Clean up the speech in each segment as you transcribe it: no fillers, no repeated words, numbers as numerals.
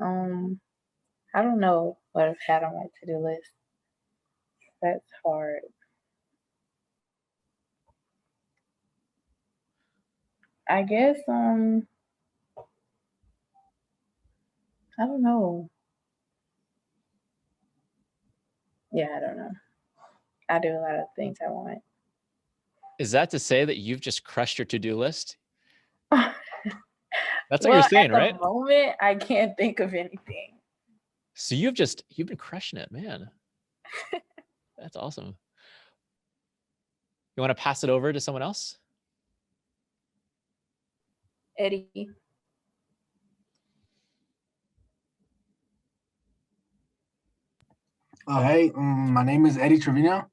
Um, I don't know what I've had on my to-do list. That's hard. I guess I don't know. Yeah, I don't know. I do a lot of things I want. Is that to say that you've just crushed your to-do list? Well, That's what you're saying, at right? the moment, I can't think of anything. So you've been crushing it, man. That's awesome. You want to pass it over to someone else? Eddie. Hey, my name is Eddie Trevino.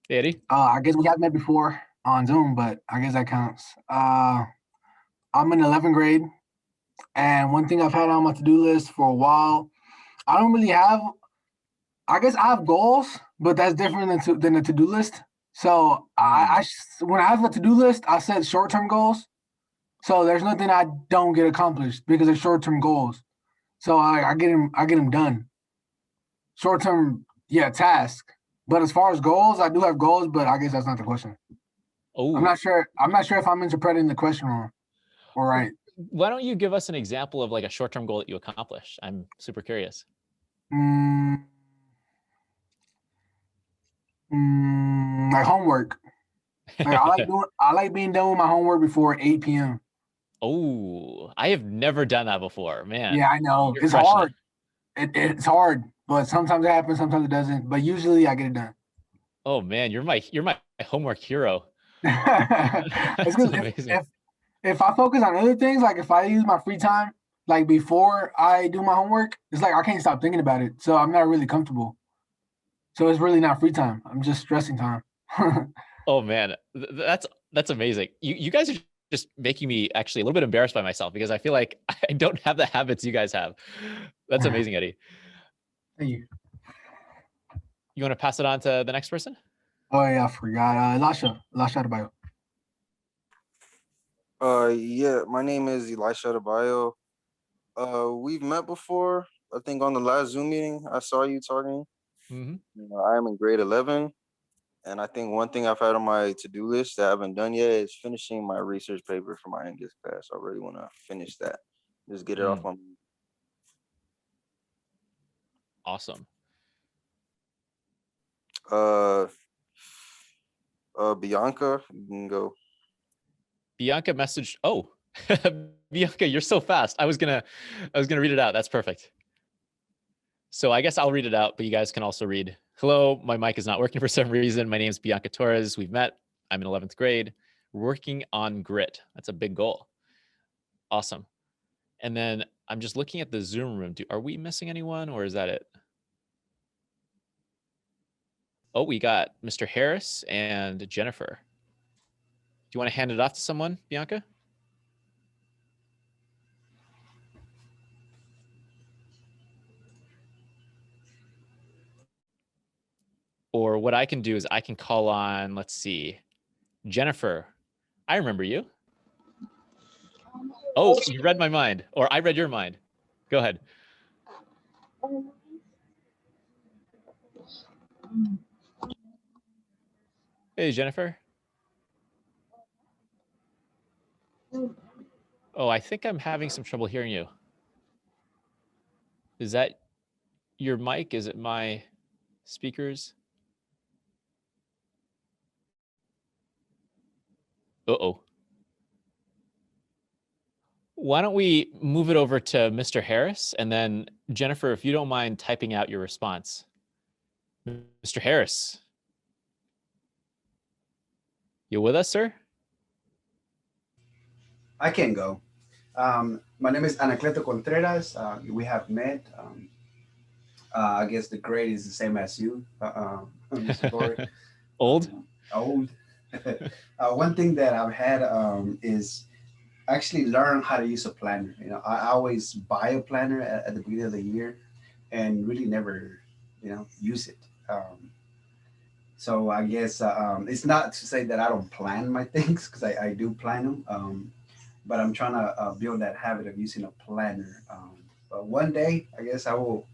Hey, Eddie. I guess we have met before on Zoom, but I guess that counts. I'm in 11th grade, and one thing I've had on my to-do list for a while, I don't really have, I guess I have goals, but that's different than a to-do list. So when I have a to-do list, I set short-term goals. So there's nothing I don't get accomplished because of short-term goals. So I get them done. Short-term, task. But as far as goals, I do have goals, but I guess that's not the question. Oh, I'm not sure if I'm interpreting the question wrong or right. Why don't you give us an example of like a short-term goal that you accomplished? I'm super curious. Like homework. Like I like being done with my homework before 8 p.m. Oh, I have never done that before, man. Yeah, I know. You're It's crushing hard. It's hard, but sometimes it happens, sometimes it doesn't. But usually I get it done. Oh man, you're my homework hero. It's That's good. amazing. If I focus on other things, like if I use my free time, like before I do my homework, it's like I can't stop thinking about it. So I'm not really comfortable. So it's really not free time. I'm just stressing time. Oh man, that's amazing. You guys are just making me actually a little bit embarrassed by myself because I feel like I don't have the habits you guys have. That's amazing, Eddie. Thank you. You want to pass it on to the next person? Oh yeah, I forgot. Lasha Adebayo. Yeah, my name is Elisha Adebayo. We've met before. I think on the last Zoom meeting, I saw you talking. Mm-hmm. I am in grade 11, and I think one thing I've had on my to-do list that I haven't done yet is finishing my research paper for my English class. I really want to finish that. Just get it off my. Awesome. Bianca, you can go. Bianca messaged. Oh, Bianca, you're so fast. I was gonna read it out. That's perfect. So I guess I'll read it out, but you guys can also read. Hello, my mic is not working for some reason. My name is Bianca Torres. We've met. I'm in 11th grade. Working on grit. That's a big goal. Awesome. And then I'm just looking at the Zoom room. Are we missing anyone or is that it? Oh, we got Mr. Harris and Jennifer. Do you want to hand it off to someone, Bianca? Or what I can do is I can call on, let's see, Jennifer. I remember you. Oh, you read my mind, or I read your mind. Go ahead. Hey, Jennifer. Oh, I think I'm having some trouble hearing you. Is that your mic? Is it my speakers? Uh-oh. Why don't we move it over to Mr. Harris, and then Jennifer, if you don't mind typing out your response. Mr. Harris. You with us, sir? I can go. My name is Anacleto Contreras. We have met. I guess the grade is the same as you, Mr. Gorrick. Old? Old. One thing that I've had is actually learn how to use a planner. You know, I always buy a planner at the beginning of the year and really never, use it. So I guess it's not to say that I don't plan my things because I do plan them. But I'm trying to build that habit of using a planner one day, I guess I will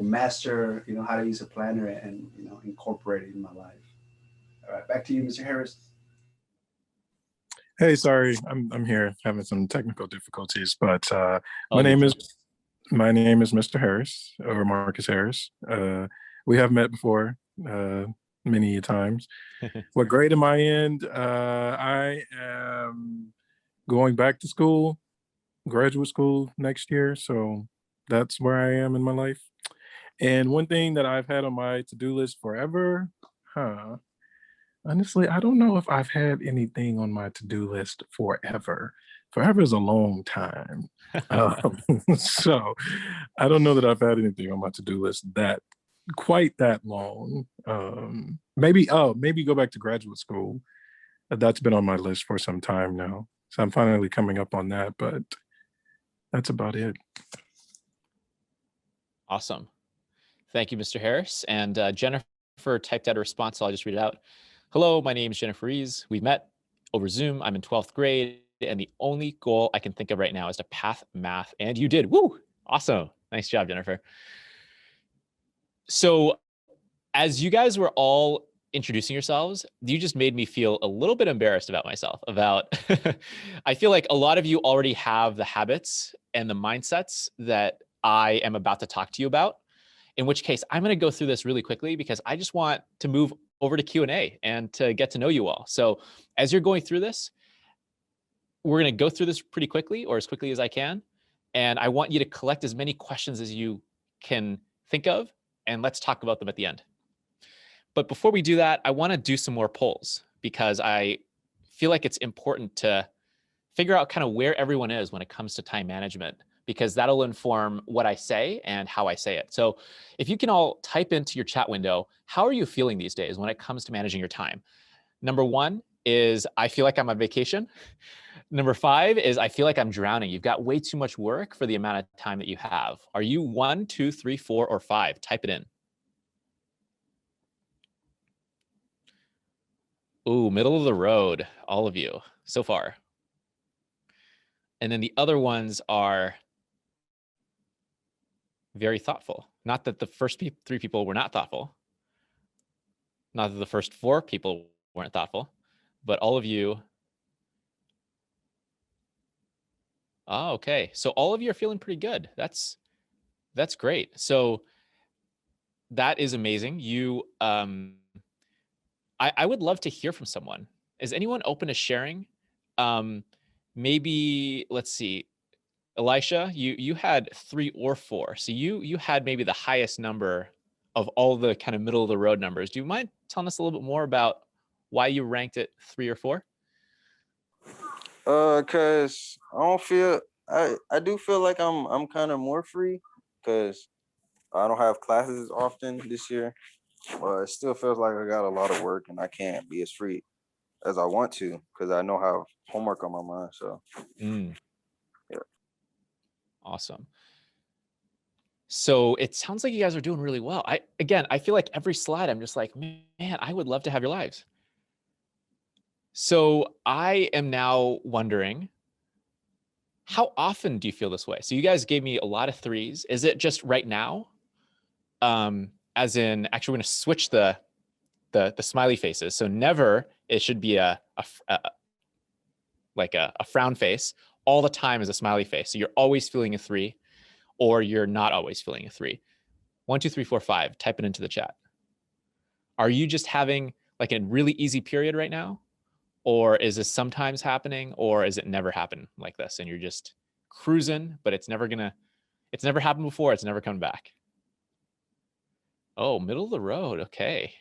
master, how to use a planner and incorporate it in my life. All right, back to you, Mr. Harris. Hey, sorry, I'm here having some technical difficulties, but All my good. name is my name is Mr. Harris or Marcus Harris. We have met before many times. What grade am I in? I am going back to school, graduate school next year, so that's where I am in my life. And one thing that I've had on my to-do list forever, huh? Honestly, I don't know if I've had anything on my to-do list forever. Forever is a long time. Um, so I don't know that I've had anything on my to-do list that quite that long. Maybe go back to graduate school. That's been on my list for some time now. So I'm finally coming up on that, but that's about it. Awesome. Thank you, Mr. Harris. And Jennifer typed out a response, so I'll just read it out. Hello, my name is Jennifer Rees. We met over Zoom. I'm in 12th grade, and the only goal I can think of right now is to pass math. And you did. Woo! Awesome. Nice job, Jennifer. So as you guys were all introducing yourselves, you just made me feel a little bit embarrassed about myself, I feel like a lot of you already have the habits and the mindsets that I am about to talk to you about, in which case I'm going to go through this really quickly because I just want to move over to Q&A and to get to know you all. So as you're going through this, we're going to go through this pretty quickly, or as quickly as I can. And I want you to collect as many questions as you can think of, and let's talk about them at the end. But before we do that, I want to do some more polls because I feel like it's important to figure out kind of where everyone is when it comes to time management, because that'll inform what I say and how I say it. So if you can all type into your chat window, how are you feeling these days when it comes to managing your time? Number 1 is I feel like I'm on vacation. Number 5 is I feel like I'm drowning. You've got way too much work for the amount of time that you have. Are you 1, 2, 3, 4, or 5? Type it in. Ooh, middle of the road, all of you so far. And then the other ones are very thoughtful. Not that the first 3 people were not thoughtful. Not that the first 4 people weren't thoughtful, but all of you. Oh, okay. So all of you are feeling pretty good. That's great. So that is amazing. You, I would love to hear from someone. Is anyone open to sharing? Maybe, let's see. Elisha, you had 3 or 4. So you had maybe the highest number of all the kind of middle of the road numbers. Do you mind telling us a little bit more about why you ranked it 3 or 4? Cause I do feel like I'm kind of more free because I don't have classes often this year, but it still feels like I got a lot of work and I can't be as free as I want to because I know I have homework on my mind. So yeah. Awesome. So it sounds like you guys are doing really well. I feel like every slide I'm just like, man, I would love to have your lives. So I am now wondering, how often do you feel this way? So you guys gave me a lot of 3s. Is it just right now? As in, actually, we're going to switch the smiley faces. So never, it should be a frown face. All the time is a smiley face. So you're always feeling a 3, or you're not always feeling a 3. 1, 2, 3, 4, 5. Type it into the chat. Are you just having like a really easy period right now? Or is this sometimes happening, or is it never happened like this and you're just cruising, but it's never happened before, it's never coming back? Oh, middle of the road. Okay.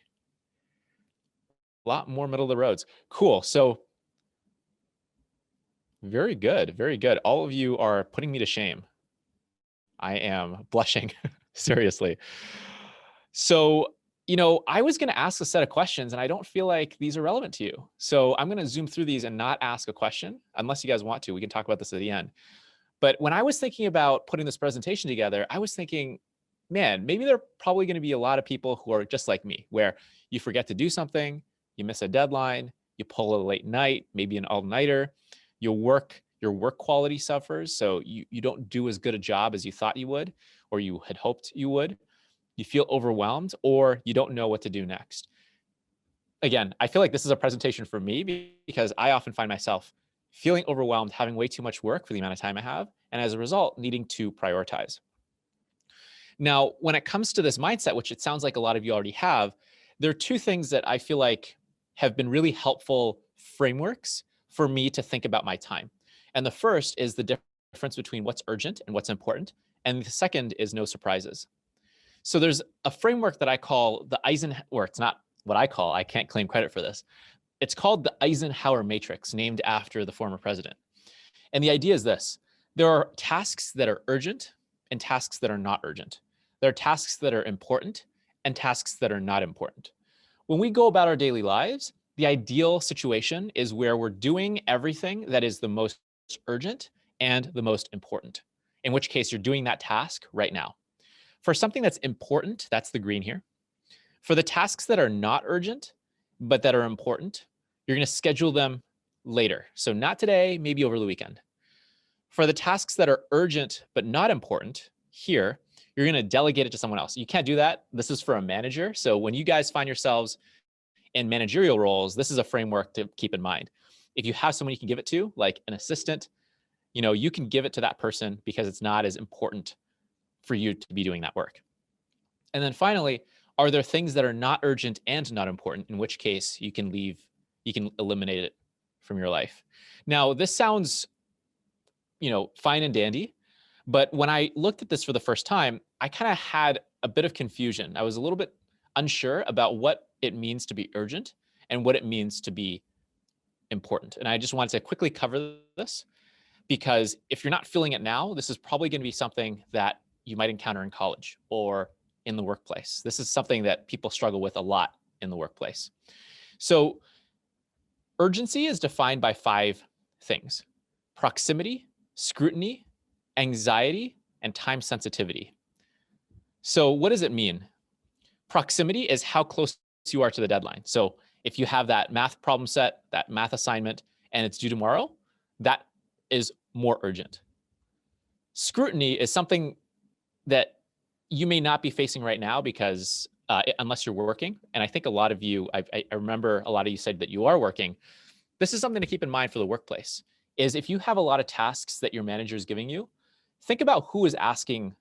A lot more middle of the roads. Cool. So very good. Very good. All of you are putting me to shame. I am blushing, seriously. So, I was going to ask a set of questions and I don't feel like these are relevant to you. So I'm going to zoom through these and not ask a question unless you guys want to. We can talk about this at the end. But when I was thinking about putting this presentation together, I was thinking, man, maybe there are probably going to be a lot of people who are just like me, where you forget to do something, you miss a deadline, you pull a late night, maybe an all-nighter, your your work quality suffers. So you don't do as good a job as you thought you would, or you had hoped you would. You feel overwhelmed, or you don't know what to do next. Again, I feel like this is a presentation for me because I often find myself feeling overwhelmed, having way too much work for the amount of time I have, and as a result, needing to prioritize. Now, when it comes to this mindset, which it sounds like a lot of you already have, there are two things that I feel like have been really helpful frameworks for me to think about my time. And the first is the difference between what's urgent and what's important. And the second is no surprises. So there's a framework that I call the or it's not what I call, I can't claim credit for this. It's called the Eisenhower Matrix, named after the former president. And the idea is this: there are tasks that are urgent and tasks that are not urgent. There are tasks that are important and tasks that are not important. When we go about our daily lives, the ideal situation is where we're doing everything that is the most urgent and the most important, in which case you're doing that task right now. For something that's important, that's the green here. For the tasks that are not urgent, but that are important, you're going to schedule them later. So not today, maybe over the weekend. For the tasks that are urgent, but not important, here, you're going to delegate it to someone else. You can't do that. This is for a manager. So when you guys find yourselves in managerial roles, this is a framework to keep in mind. If you have someone you can give it to, like an assistant, you can give it to that person because it's not as important for you to be doing that work. And then finally, are there things that are not urgent and not important, in which case you can eliminate it from your life. Now, this sounds, fine and dandy, but when I looked at this for the first time, I kind of had a bit of confusion. I was a little bit unsure about what it means to be urgent and what it means to be important. And I just wanted to quickly cover this because if you're not feeling it now, this is probably going to be something that you might encounter in college or in the workplace. This is something that people struggle with a lot in the workplace. So urgency is defined by 5 things: proximity, scrutiny, anxiety, and time sensitivity. So what does it mean? Proximity is how close you are to the deadline. So if you have that math problem set, that math assignment, and it's due tomorrow, that is more urgent. Scrutiny is something that you may not be facing right now because unless you're working, and I think a lot of you, I remember a lot of you said that you are working. This is something to keep in mind for the workplace, is if you have a lot of tasks that your manager is giving you, think about who is asking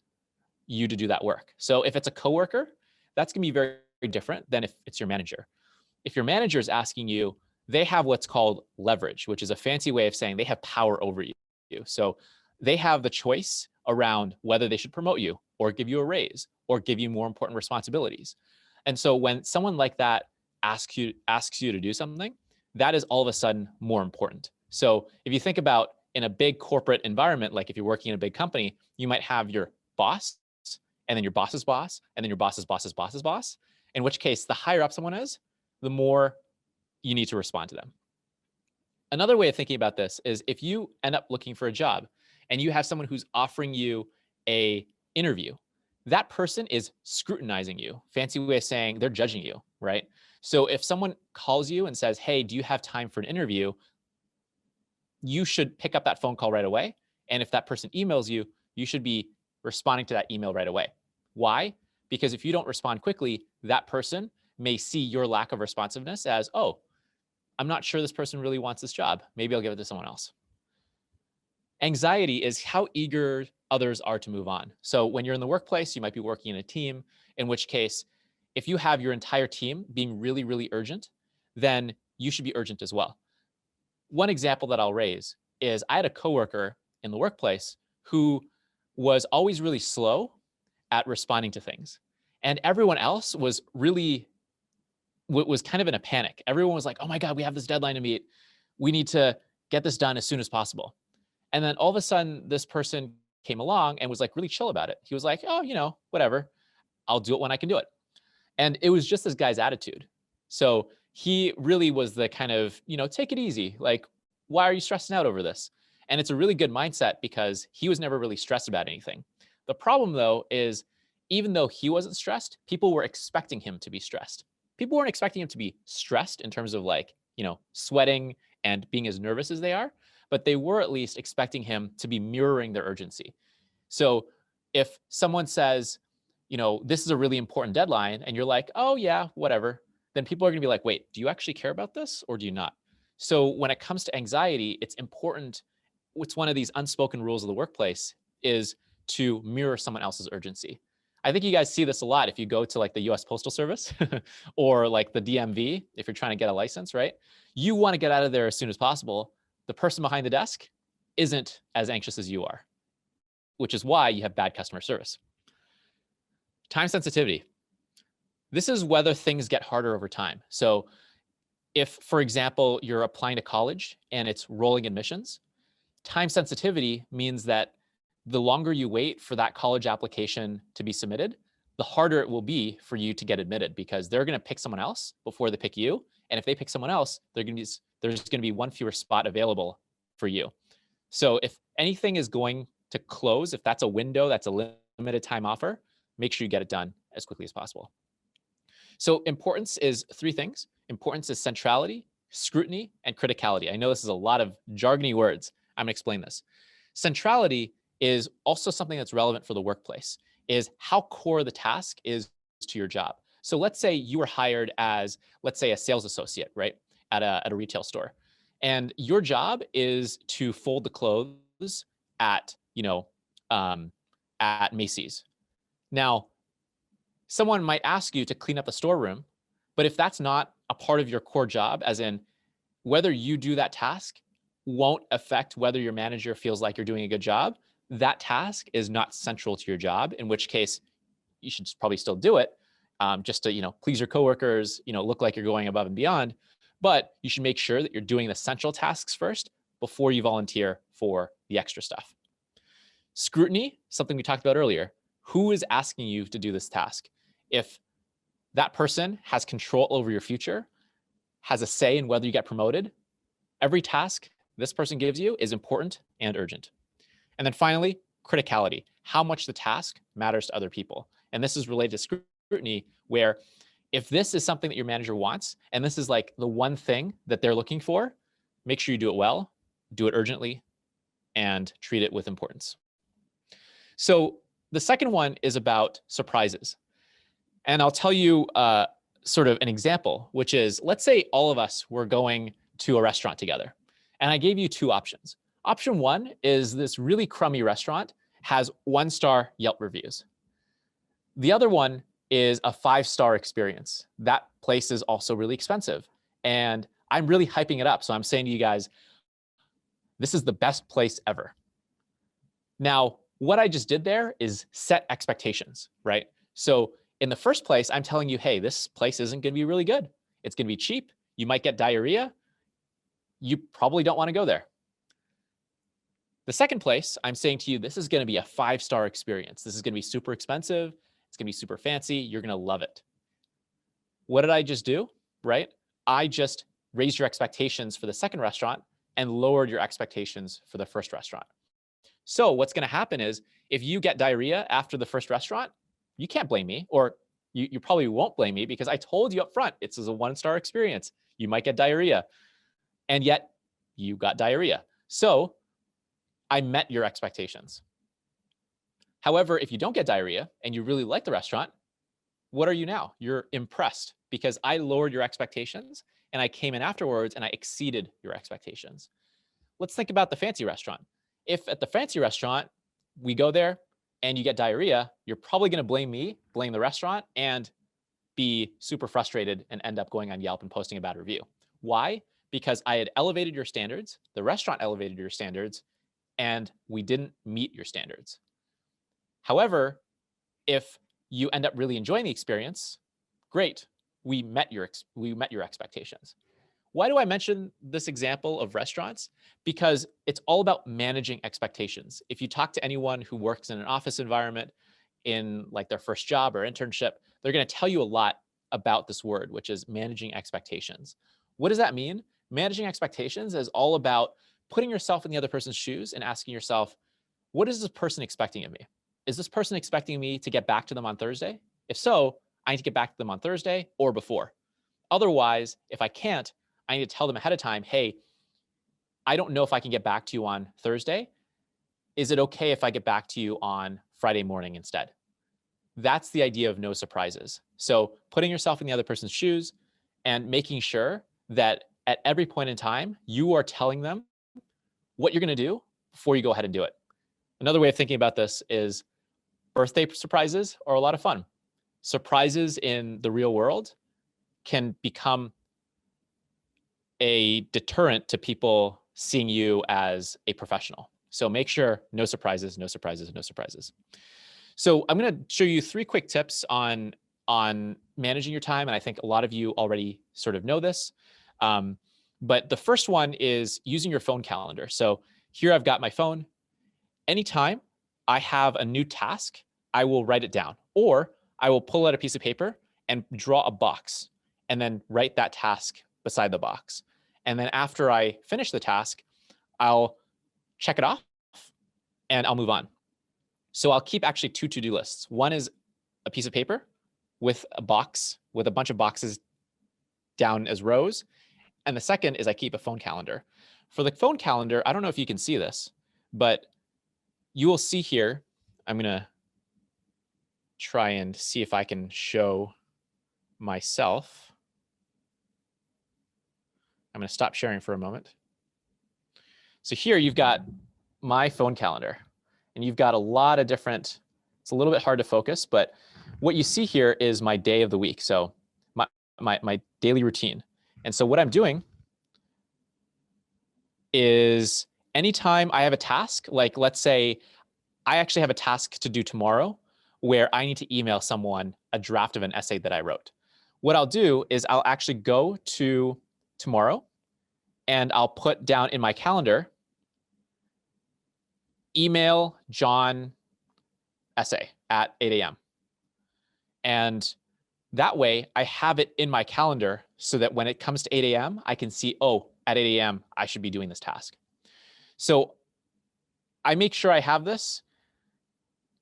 you to do that work. So if it's a coworker, that's gonna be very, very different than if it's your manager. If your manager is asking you, they have what's called leverage, which is a fancy way of saying they have power over you. So they have the choice around whether they should promote you or give you a raise or give you more important responsibilities. And so when someone like that asks you to do something, that is all of a sudden more important. So if you think about in a big corporate environment, like if you're working in a big company, you might have your boss and then your boss's boss and then your boss's boss's boss's boss, in which case the higher up someone is, the more you need to respond to them. Another way of thinking about this is if you end up looking for a job and you have someone who's offering you a interview, that person is scrutinizing you. Fancy way of saying they're judging you, right? So if someone calls you and says, hey, do you have time for an interview? You should pick up that phone call right away. And if that person emails you, you should be responding to that email right away. Why? Because if you don't respond quickly, that person may see your lack of responsiveness as, oh, I'm not sure this person really wants this job. Maybe I'll give it to someone else. Anxiety is how eager others are to move on. So when you're in the workplace, you might be working in a team, in which case, if you have your entire team being really, really urgent, then you should be urgent as well. One example that I'll raise is I had a coworker in the workplace who was always really slow at responding to things. And everyone else was kind of in a panic. Everyone was like, oh my God, we have this deadline to meet. We need to get this done as soon as possible. And then all of a sudden, this person came along and was like really chill about it. He was like, oh, whatever. I'll do it when I can do it. And it was just this guy's attitude. So he really was the kind of, take it easy. Like, why are you stressing out over this? And it's a really good mindset because he was never really stressed about anything. The problem though, is even though he wasn't stressed, people were expecting him to be stressed. People weren't expecting him to be stressed in terms of like, sweating and being as nervous as they are, but they were at least expecting him to be mirroring their urgency. So if someone says, you know, this is a really important deadline, and you're like, oh yeah, whatever, then people are gonna be like, wait, do you actually care about this or do you not? So when it comes to anxiety, it's important, it's one of these unspoken rules of the workplace, is to mirror someone else's urgency. I think you guys see this a lot if you go to like the US Postal Service or like the DMV, if you're trying to get a license, right? You want to get out of there as soon as possible. The person behind the desk isn't as anxious as you are, which is why you have bad customer service. Time sensitivity. This is whether things get harder over time. So if, for example, you're applying to college and it's rolling admissions, time sensitivity means that the longer you wait for that college application to be submitted, the harder it will be for you to get admitted, because they're going to pick someone else before they pick you. And if they pick someone else, there's going to be one fewer spot available for you. So if anything is going to close, if that's a window, that's a limited time offer, make sure you get it done as quickly as possible. So importance is three things. Importance is centrality, scrutiny, and criticality. I know this is a lot of jargony words. I'm going to explain this. Centrality is also something that's relevant for the workplace, is how core the task is to your job. So let's say you were hired as, let's say, a sales associate, right, at a retail store. And your job is to fold the clothes at, at Macy's. Now, someone might ask you to clean up the storeroom, but if that's not a part of your core job, as in whether you do that task won't affect whether your manager feels like you're doing a good job, that task is not central to your job, in which case you should probably still do it, just to, please your coworkers, look like you're going above and beyond. But you should make sure that you're doing the essential tasks first before you volunteer for the extra stuff. Scrutiny, something we talked about earlier. Who is asking you to do this task? If that person has control over your future, has a say in whether you get promoted, every task this person gives you is important and urgent. And then finally, criticality, how much the task matters to other people. And this is related to scrutiny, where if this is something that your manager wants, and this is like the one thing that they're looking for, make sure you do it well, do it urgently, and treat it with importance. So the second one is about surprises. And I'll tell you sort of an example, which is, let's say all of us were going to a restaurant together. And I gave you two options. Option one is this really crummy restaurant has 1-star Yelp reviews. The other one is a 5-star experience. That place is also really expensive. And I'm really hyping it up. So I'm saying to you guys, this is the best place ever. Now, what I just did there is set expectations, right? So in the first place, I'm telling you, hey, this place isn't going to be really good. It's going to be cheap. You might get diarrhea. You probably don't want to go there. The second place, I'm saying to you, this is going to be a 5-star experience. This is going to be super expensive. It's going to be super fancy. You're going to love it. What did I just do, right? I just raised your expectations for the second restaurant and lowered your expectations for the first restaurant. So what's going to happen is, if you get diarrhea after the first restaurant, you can't blame me, or you probably won't blame me, because I told you up front, it's a 1-star experience. You might get diarrhea, and yet you got diarrhea. So I met your expectations. However, if you don't get diarrhea and you really like the restaurant, what are you now? You're impressed, because I lowered your expectations and I came in afterwards and I exceeded your expectations. Let's think about the fancy restaurant. If at the fancy restaurant, we go there and you get diarrhea, you're probably going to blame me, blame the restaurant, and be super frustrated and end up going on Yelp and posting a bad review. Why? Because I had elevated your standards, the restaurant elevated your standards, and we didn't meet your standards. However, if you end up really enjoying the experience, great, we met your expectations. Why do I mention this example of restaurants? Because it's all about managing expectations. If you talk to anyone who works in an office environment in like their first job or internship, they're going to tell you a lot about this word, which is managing expectations. What does that mean? Managing expectations is all about putting yourself in the other person's shoes and asking yourself, what is this person expecting of me? Is this person expecting me to get back to them on Thursday? If so, I need to get back to them on Thursday or before. Otherwise, if I can't, I need to tell them ahead of time, hey, I don't know if I can get back to you on Thursday. Is it okay if I get back to you on Friday morning instead? That's the idea of no surprises. So putting yourself in the other person's shoes and making sure that at every point in time, you are telling them what you're going to do before you go ahead and do it. Another way of thinking about this is birthday surprises are a lot of fun. Surprises in the real world can become a deterrent to people seeing you as a professional. So make sure no surprises, no surprises, no surprises. So I'm going to show you 3 quick tips on managing your time. And I think a lot of you already sort of know this. But the first one is using your phone calendar. So here I've got my phone. Anytime I have a new task, I will write it down, or I will pull out a piece of paper and draw a box and then write that task beside the box. And then after I finish the task, I'll check it off and I'll move on. So I'll keep actually 2 to-do lists. One is a piece of paper with a box, with a bunch of boxes down as rows. And the second is I keep a phone calendar. For the phone calendar, I don't know if you can see this, but you will see here, I'm going to try and see if I can show myself. I'm going to stop sharing for a moment. So here you've got my phone calendar, and you've got a lot of different, it's a little bit hard to focus, but what you see here is my day of the week. So my daily routine. And so what I'm doing is anytime I have a task, like let's say I actually have a task to do tomorrow where I need to email someone a draft of an essay that I wrote. What I'll do is I'll actually go to tomorrow and I'll put down in my calendar, email John essay at 8 a.m. And that way I have it in my calendar so that when it comes to 8 a.m., I can see, oh, at 8 a.m., I should be doing this task. So I make sure I have this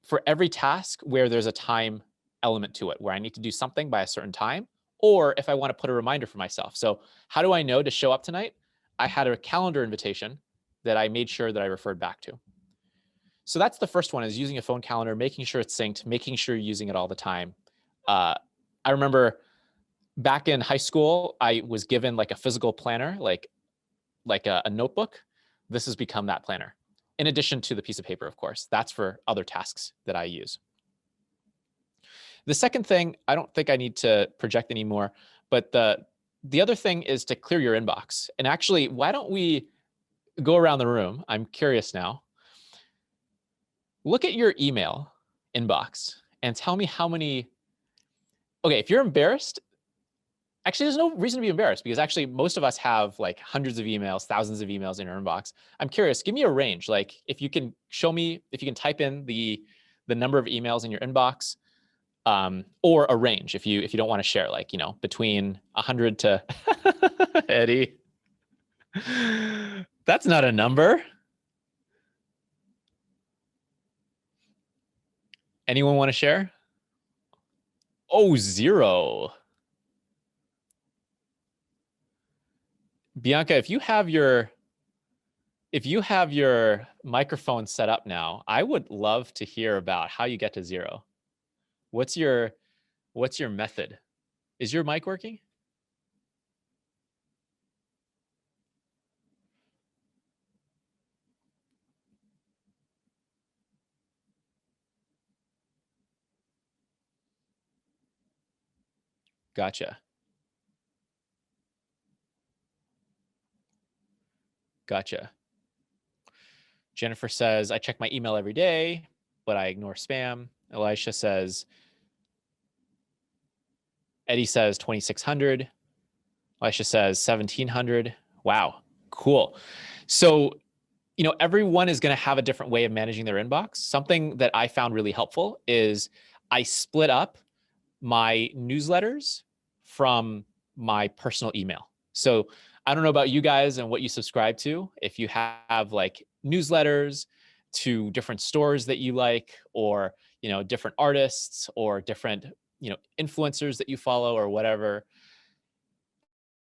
for every task where there's a time element to it, where I need to do something by a certain time, or if I want to put a reminder for myself. So how do I know to show up tonight? I had a calendar invitation that I made sure that I referred back to. So that's the first one, is using a phone calendar, making sure it's synced, making sure you're using it all the time. I remember back in high school, I was given like a physical planner, like a notebook. This has become that planner. In addition to the piece of paper, of course. That's for other tasks that I use. The second thing, I don't think I need to project anymore, but the other thing is to clear your inbox. And actually, why don't we go around the room? I'm curious now. Look at your email inbox and tell me how many. Okay, if you're embarrassed, actually, there's no reason to be embarrassed, because actually most of us have like hundreds of emails, thousands of emails in our inbox. I'm curious, give me a range. Like if you can show me, if you can type in the number of emails in your inbox, or a range if you don't want to share, like, you know, between 100 to Eddie. That's not a number. Anyone want to share? Oh, 0. Bianca, if you have your microphone set up now, I would love to hear about how you get to 0. What's your method? Is your mic working? Gotcha. Gotcha. Jennifer says, I check my email every day, but I ignore spam. Elisha says, Eddie says 2,600. Elisha says 1,700. Wow, cool. So, you know, everyone is going to have a different way of managing their inbox. Something that I found really helpful is I split up my newsletters from my personal email. So I don't know about you guys and what you subscribe to. If you have like newsletters to different stores that you like, or, you know, different artists or different, you know, influencers that you follow or whatever.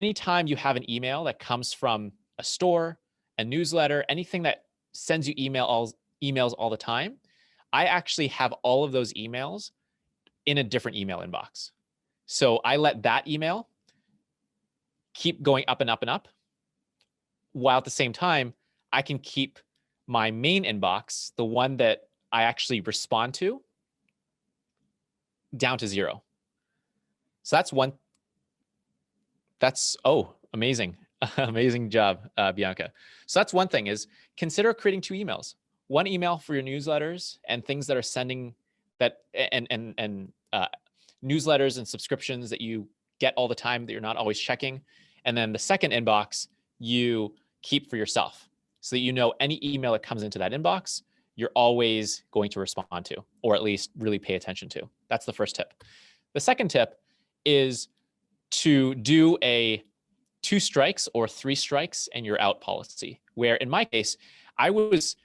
Anytime you have an email that comes from a store, a newsletter, anything that sends you emails all the time, I actually have all of those emails in a different email inbox. So I let that email keep going up and up and up, while at the same time, I can keep my main inbox, the one that I actually respond to, down to 0. So that's one. Oh, amazing. Amazing job, Bianca. So that's one thing, is consider creating 2 emails. One email for your newsletters and things that are sending that, and newsletters and subscriptions that you get all the time that you're not always checking. And then the second inbox you keep for yourself, so that you know any email that comes into that inbox, you're always going to respond to, or at least really pay attention to. That's the first tip. The second tip is to do a 2 strikes or 3 strikes and you're out policy, where in my case, I was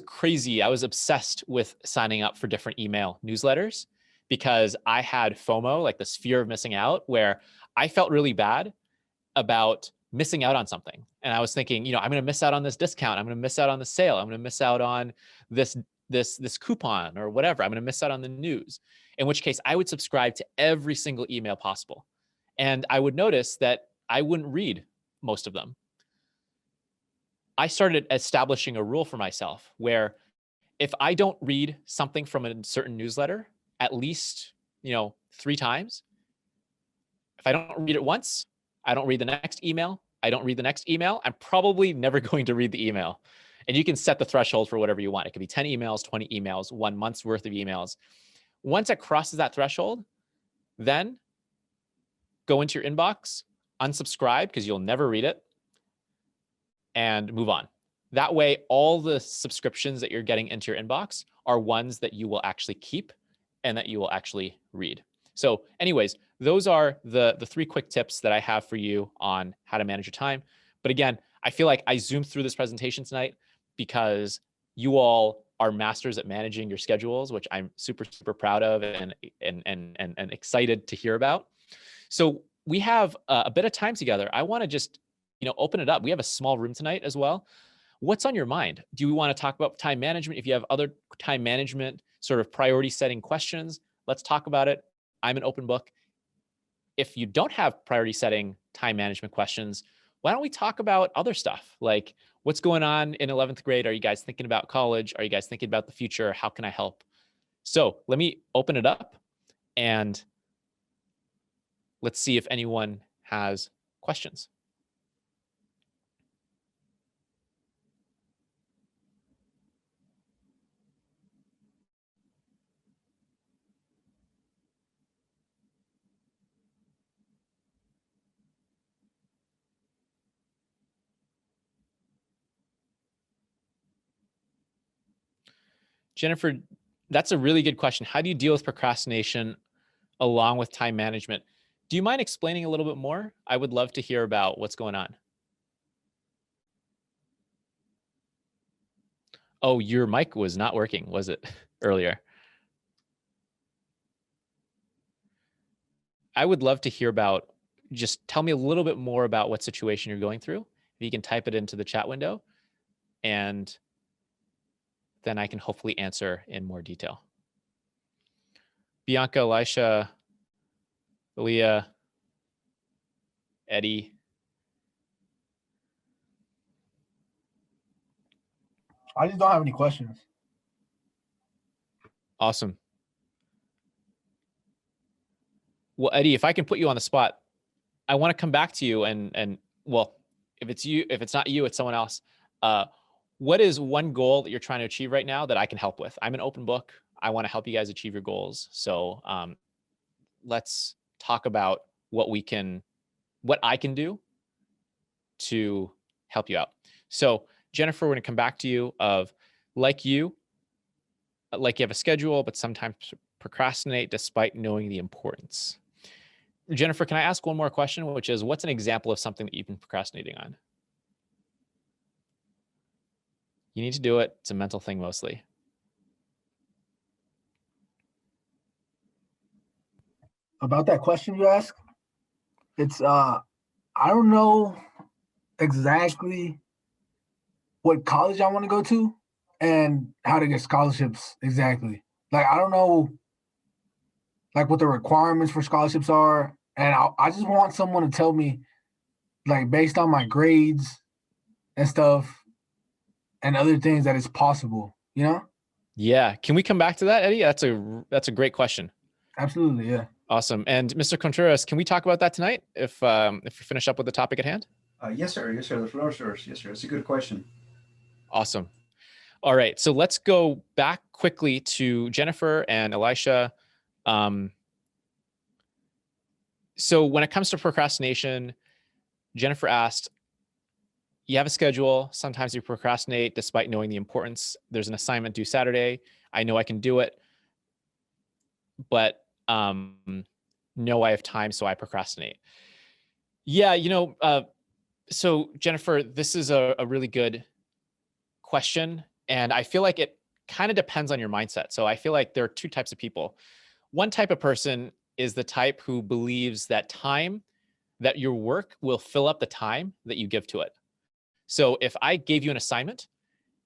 crazy. I was obsessed with signing up for different email newsletters because I had FOMO, like this fear of missing out, where I felt really bad about missing out on something. And I was thinking, I'm going to miss out on this discount. I'm going to miss out on the sale. I'm going to miss out on this coupon or whatever. I'm going to miss out on the news, in which case I would subscribe to every single email possible. And I would notice that I wouldn't read most of them. I started establishing a rule for myself where if I don't read something from a certain newsletter at least, 3 times, if I don't read it once, I don't read the next email. I don't read the next email. I'm probably never going to read the email. And you can set the threshold for whatever you want. It could be 10 emails, 20 emails, 1 month's worth of emails. Once it crosses that threshold, then go into your inbox, unsubscribe because you'll never read it, and move on. That way, all the subscriptions that you're getting into your inbox are ones that you will actually keep and that you will actually read. So anyways, those are the 3 quick tips that I have for you on how to manage your time. But again, I feel like I zoomed through this presentation tonight because you all are masters at managing your schedules, which I'm super, super proud of and excited to hear about. So we have a bit of time together. I want to just, open it up. We have a small room tonight as well. What's on your mind? Do you want to talk about time management? If you have other time management sort of priority setting questions, let's talk about it. I'm an open book. If you don't have priority setting time management questions, why don't we talk about other stuff? Like what's going on in 11th grade? Are you guys thinking about college? Are you guys thinking about the future? How can I help? So let me open it up and let's see if anyone has questions. Jennifer, that's a really good question. How do you deal with procrastination along with time management? Do you mind explaining a little bit more? I would love to hear about what's going on. Oh, your mic was not working, was it, earlier? I would love to hear about, just tell me a little bit more about what situation you're going through. If you can type it into the chat window, and then I can hopefully answer in more detail. Bianca, Elisha, Leah, Eddie. I just don't have any questions. Awesome. Well, Eddie, if I can put you on the spot, I want to come back to you and well, if it's not you, it's someone else. What is one goal that you're trying to achieve right now that I can help with? I'm an open book. I want to help you guys achieve your goals. So let's talk about what I can do to help you out. So Jennifer, we're going to come back to you like you have a schedule, but sometimes procrastinate despite knowing the importance. Jennifer, can I ask one more question, which is, what's an example of something that you've been procrastinating on? You need to do it. It's a mental thing mostly. About that question you asked, it's I don't know exactly what college I want to go to and how to get scholarships exactly. Like I don't know like what the requirements for scholarships are, and I just want someone to tell me like based on my grades and stuff and other things that it's possible. You know? Yeah. Can we come back to that, Eddie? That's a great question. Absolutely, yeah. Awesome. And Mr. Contreras, can we talk about that tonight if we finish up with the topic at hand? Yes, sir. Yes, sir. The floor is yours. Yes, sir. It's a good question. Awesome. All right. So let's go back quickly to Jennifer and Elisha. So when it comes to procrastination, Jennifer asked, you have a schedule. Sometimes you procrastinate despite knowing the importance. There's an assignment due Saturday. I know I can do it, but no, I have time, so I procrastinate. Yeah, so Jennifer, this is a really good question. And I feel like it kind of depends on your mindset. So I feel like there are two types of people. One type of person is the type who believes that your work will fill up the time that you give to it. So if I gave you an assignment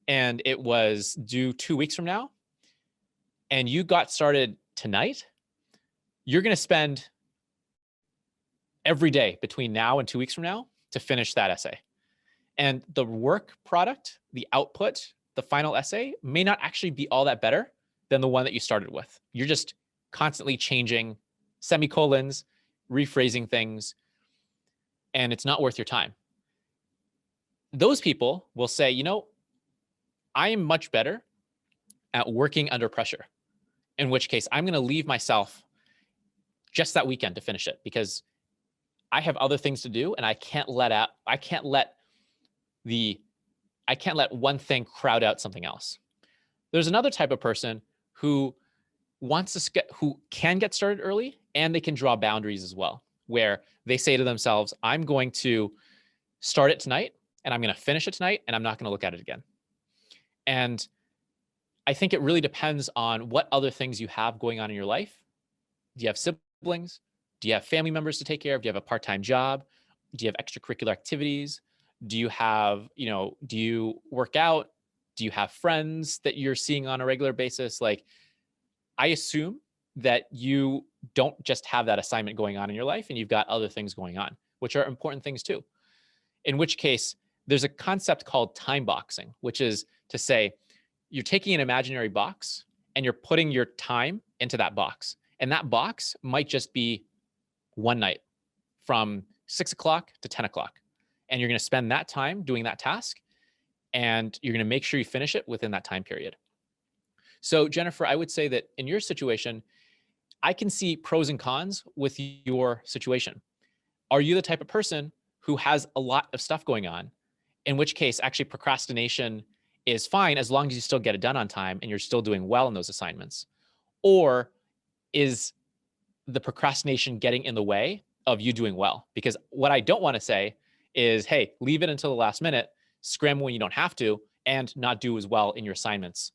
and it was due 2 weeks from now and you got started tonight, you're going to spend every day between now and 2 weeks from now to finish that essay. And the work product, the output, the final essay may not actually be all that better than the one that you started with. You're just constantly changing semicolons, rephrasing things, and it's not worth your time. Those people will say, I am much better at working under pressure, in which case I'm going to leave myself just that weekend to finish it because I have other things to do and I can't let one thing crowd out something else. There's another type of person who who can get started early and they can draw boundaries as well, where they say to themselves, I'm going to start it tonight and I'm going to finish it tonight and I'm not going to look at it again. And I think it really depends on what other things you have going on in your life. Do you have siblings? Do you have family members to take care of? Do you have a part-time job? Do you have extracurricular activities? Do you have, do you work out? Do you have friends that you're seeing on a regular basis? Like, I assume that you don't just have that assignment going on in your life and you've got other things going on, which are important things too. In which case, there's a concept called time boxing, which is to say, you're taking an imaginary box and you're putting your time into that box. And that box might just be one night from 6 o'clock to 10 o'clock. And you're going to spend that time doing that task. And you're going to make sure you finish it within that time period. So Jennifer, I would say that in your situation, I can see pros and cons with your situation. Are you the type of person who has a lot of stuff going on? In which case, actually procrastination is fine as long as you still get it done on time and you're still doing well in those assignments. Or is the procrastination getting in the way of you doing well? Because what I don't want to say is, hey, leave it until the last minute, scramble when you don't have to, and not do as well in your assignments.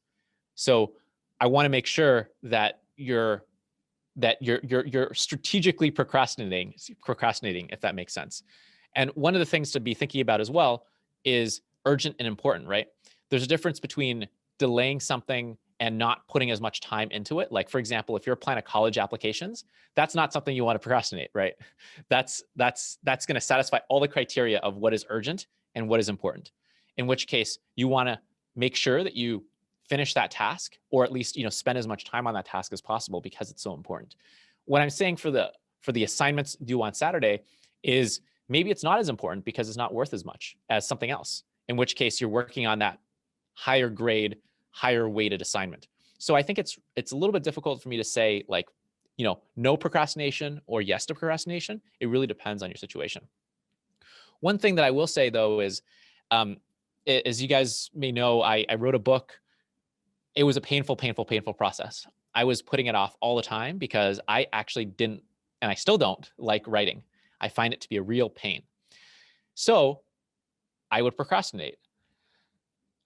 So I want to make sure that you're strategically procrastinating, if that makes sense. And one of the things to be thinking about as well is urgent and important, right? There's a difference between delaying something and not putting as much time into it. Like, for example, if you're applying to college applications, that's not something you want to procrastinate, right? That's going to satisfy all the criteria of what is urgent and what is important. In which case, you want to make sure that you finish that task, or at least spend as much time on that task as possible because it's so important. What I'm saying for the assignments due on Saturday is maybe it's not as important because it's not worth as much as something else. In which case, you're working on that higher grade, higher weighted assignment. So I think it's a little bit difficult for me to say like, no procrastination or yes to procrastination. It really depends on your situation. One thing that I will say though is, as you guys may know, I wrote a book. It was a painful process. I was putting it off all the time because I actually didn't, and I still don't like writing. I find it to be a real pain. So I would procrastinate.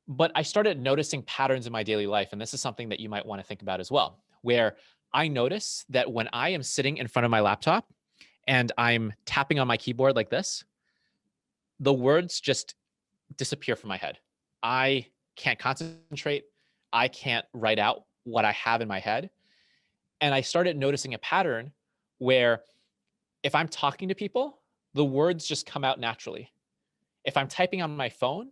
But I started noticing patterns in my daily life, and this is something that you might want to think about as well, where I notice that when I am sitting in front of my laptop and I'm tapping on my keyboard like this, the words just disappear from my head. I can't concentrate. I can't write out what I have in my head. And I started noticing a pattern where if I'm talking to people, the words just come out naturally. If I'm typing on my phone,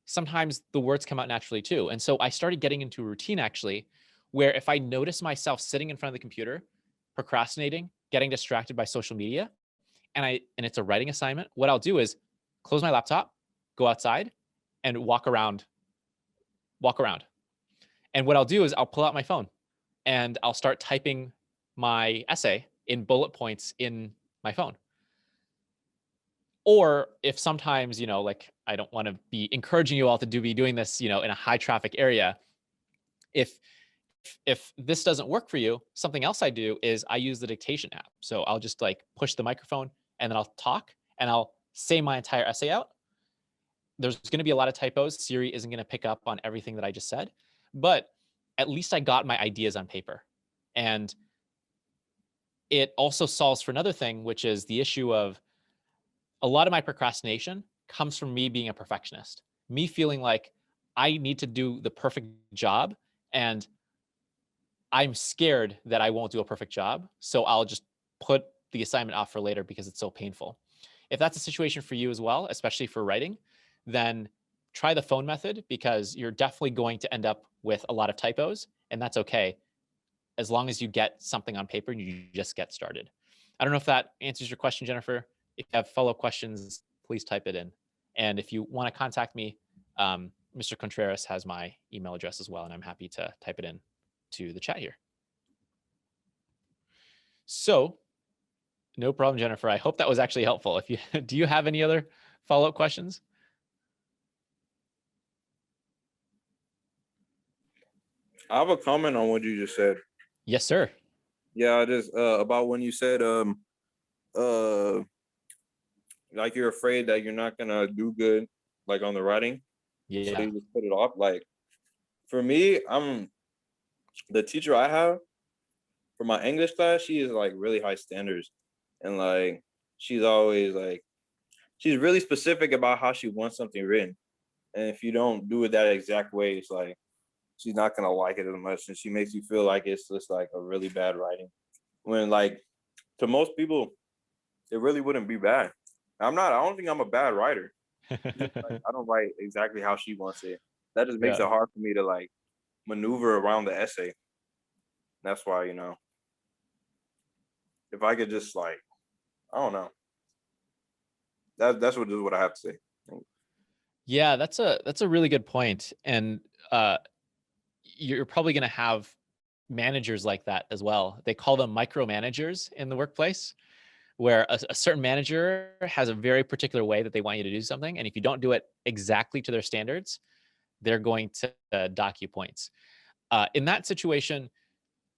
sometimes the words come out naturally too. And so I started getting into a routine actually, where if I notice myself sitting in front of the computer, procrastinating, getting distracted by social media, and it's a writing assignment, what I'll do is close my laptop, go outside, and walk around. And what I'll do is I'll pull out my phone and I'll start typing my essay in bullet points in my phone. Or if sometimes, like I don't want to be encouraging you all to be doing this, in a high traffic area. If this doesn't work for you, something else I do is I use the dictation app. So I'll just like push the microphone and then I'll talk and I'll say my entire essay out. There's going to be a lot of typos. Siri isn't going to pick up on everything that I just said, but at least I got my ideas on paper. And it also solves for another thing, which is the issue of a lot of my procrastination comes from me being a perfectionist, me feeling like I need to do the perfect job and I'm scared that I won't do a perfect job. So I'll just put the assignment off for later because it's so painful. If that's a situation for you as well, especially for writing, then try the phone method because you're definitely going to end up with a lot of typos, and that's okay as long as you get something on paper and you just get started. I don't know if that answers your question, Jennifer. If you have follow-up questions, please type it in. And if you want to contact me, Mr. Contreras has my email address as well, and I'm happy to type it in to the chat here. So no problem, Jennifer. I hope that was actually helpful. If you do you have any other follow-up questions? I have a comment on what you just said. Yes, sir. Yeah, just about when you said like you're afraid that you're not gonna do good like on the writing. Yeah. So you just put it off. Like for me, the teacher I have for my English class, she is like really high standards. And like she's always like she's really specific about how she wants something written. And if you don't do it that exact way, it's like she's not gonna like it as much. And she makes you feel like it's just like a really bad writing. When like to most people, it really wouldn't be bad. I don't think I'm a bad writer. Like, I don't write exactly how she wants it. That just makes it hard for me to like maneuver around the essay. That's why, if I could just like, I don't know. That's what I have to say. Yeah, that's a really good point. And you're probably going to have managers like that as well. They call them micromanagers in the workplace, where a certain manager has a very particular way that they want you to do something. And if you don't do it exactly to their standards, they're going to dock you points. In that situation,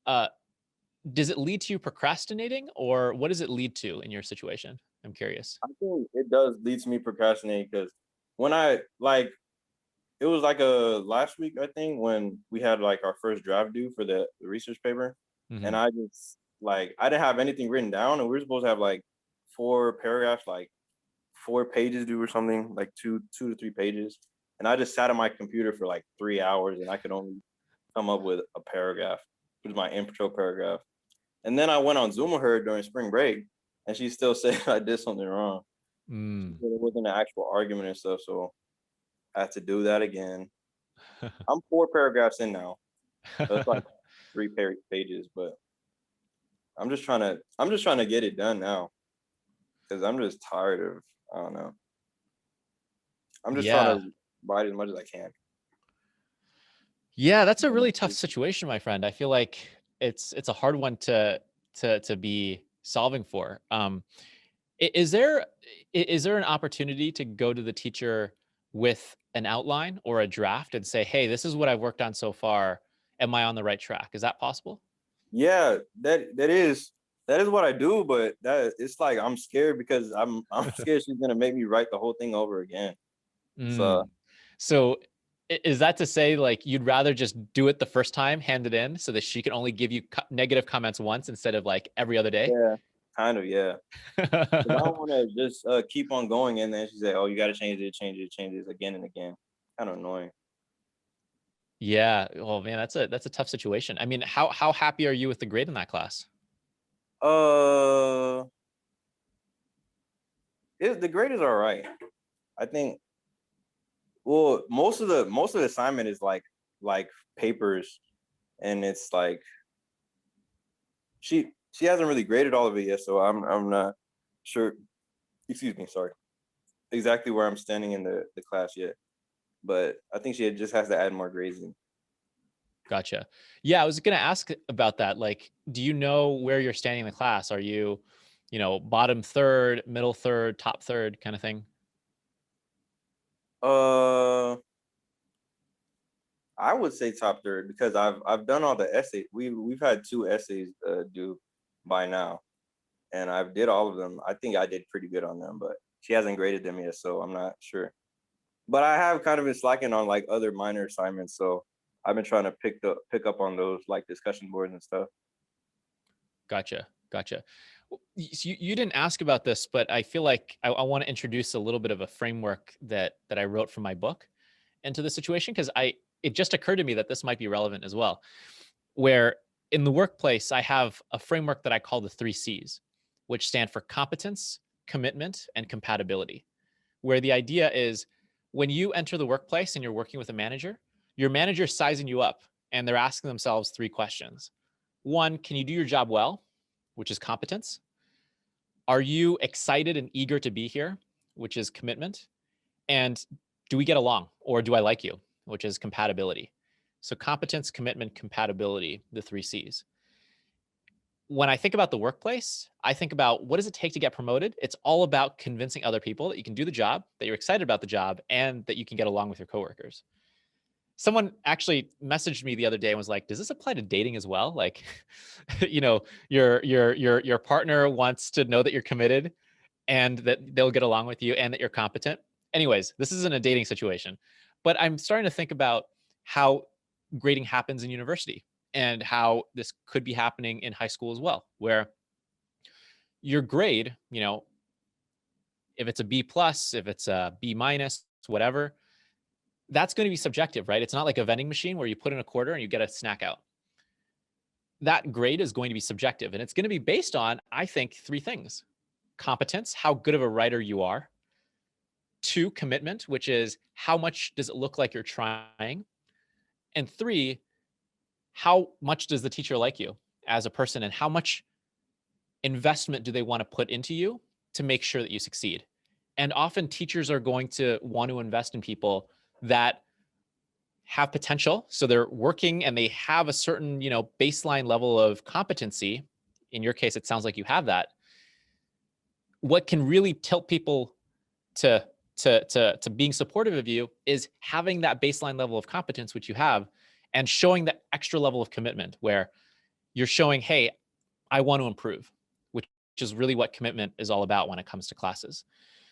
does it lead to you procrastinating, or what does it lead to in your situation? I'm curious. I think it does lead to me procrastinating because when it was like last week, I think, when we had like our first draft due for the research paper. Mm-hmm. And I just like, I didn't have anything written down, and we were supposed to have like 4 paragraphs, like 4 pages due or something, like 2 to 3 pages. And I just sat on my computer for like 3 hours and I could only come up with a paragraph, which was my intro paragraph. And then I went on Zoom with her during spring break and she still said I did something wrong. Mm. It wasn't an actual argument and stuff. So I had to do that again. I'm 4 paragraphs in now. So it's like 3 pages, but I'm just trying to get it done now because I'm just tired of, I don't know. I'm just trying to write as much as I can. Yeah, that's a really tough situation, my friend. I feel like it's a hard one to be solving for. Is there an opportunity to go to the teacher with an outline or a draft and say, hey, this is what I've worked on so far. Am I on the right track? Is that possible? Yeah, that is what I do, but that it's like I'm scared because I'm scared she's gonna make me write the whole thing over again. So is that to say like you'd rather just do it the first time, hand it in, so that she can only give you negative comments once instead of like every other day? Yeah, kind of, yeah. I don't want to just keep on going and then she say, oh, you got to change it again and again. kind of annoying. Yeah. Oh man, that's a tough situation. I mean, how happy are you with the grade in that class? The grade is all right. I think. Well, most of the assignment is like papers, and it's like she hasn't really graded all of it yet, so I'm not sure. Excuse me, sorry. Exactly where I'm standing in the class yet, but I think she just has to add more grades in. Gotcha. Yeah, I was going to ask about that. Like, do you know where you're standing in the class? Are you, bottom third, middle third, top third kind of thing? I would say top third because I've done all the essays. We've had 2 essays due by now, and I've did all of them. I think I did pretty good on them, but she hasn't graded them yet, so I'm not sure. But I have kind of been slacking on like other minor assignments, so I've been trying to pick up on those like discussion boards and stuff. Gotcha. You didn't ask about this, but I feel like I want to introduce a little bit of a framework that I wrote for my book into the situation, because it just occurred to me that this might be relevant as well. Where in the workplace, I have a framework that I call the 3 C's, which stand for competence, commitment, and compatibility. Where the idea is when you enter the workplace and you're working with a manager, your manager's sizing you up and they're asking themselves 3 questions. 1, can you do your job well, which is competence? Are you excited and eager to be here, which is commitment? And do we get along, or do I like you, which is compatibility? So competence, commitment, compatibility, the 3 C's. When I think about the workplace, I think about what does it take to get promoted? It's all about convincing other people that you can do the job, that you're excited about the job, and that you can get along with your coworkers. Someone actually messaged me the other day and was like, does this apply to dating as well? Like, your partner wants to know that you're committed and that they'll get along with you and that you're competent. Anyways, this isn't a dating situation, but I'm starting to think about how grading happens in university and how this could be happening in high school as well, where your grade, if it's a B plus, if it's a B minus, whatever, that's going to be subjective, right? It's not like a vending machine where you put in a quarter and you get a snack out. That grade is going to be subjective, and it's going to be based on, I think, 3 things: competence, how good of a writer you are; 2, commitment, which is how much does it look like you're trying; and 3, how much does the teacher like you as a person, and how much investment do they want to put into you to make sure that you succeed. And often teachers are going to want to invest in people that have potential. So they're working and they have a certain, baseline level of competency. In your case, it sounds like you have that. What can really tilt people to being supportive of you is having that baseline level of competence, which you have, and showing the extra level of commitment where you're showing, hey, I want to improve, which is really what commitment is all about when it comes to classes.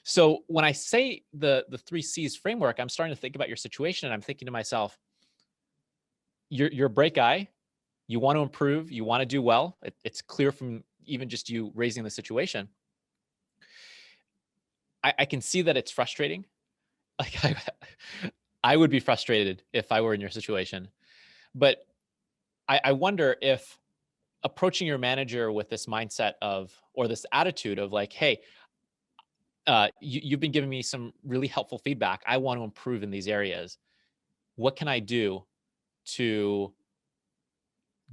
So when I say the 3 C's framework, I'm starting to think about your situation, and I'm thinking to myself, you're a bright guy, you want to improve, you want to do well. It's clear from even just you raising the situation. I can see that it's frustrating. Like I would be frustrated if I were in your situation, but I wonder if approaching your manager with this mindset of, or this attitude of like, hey, you've been giving me some really helpful feedback. I want to improve in these areas. What can I do to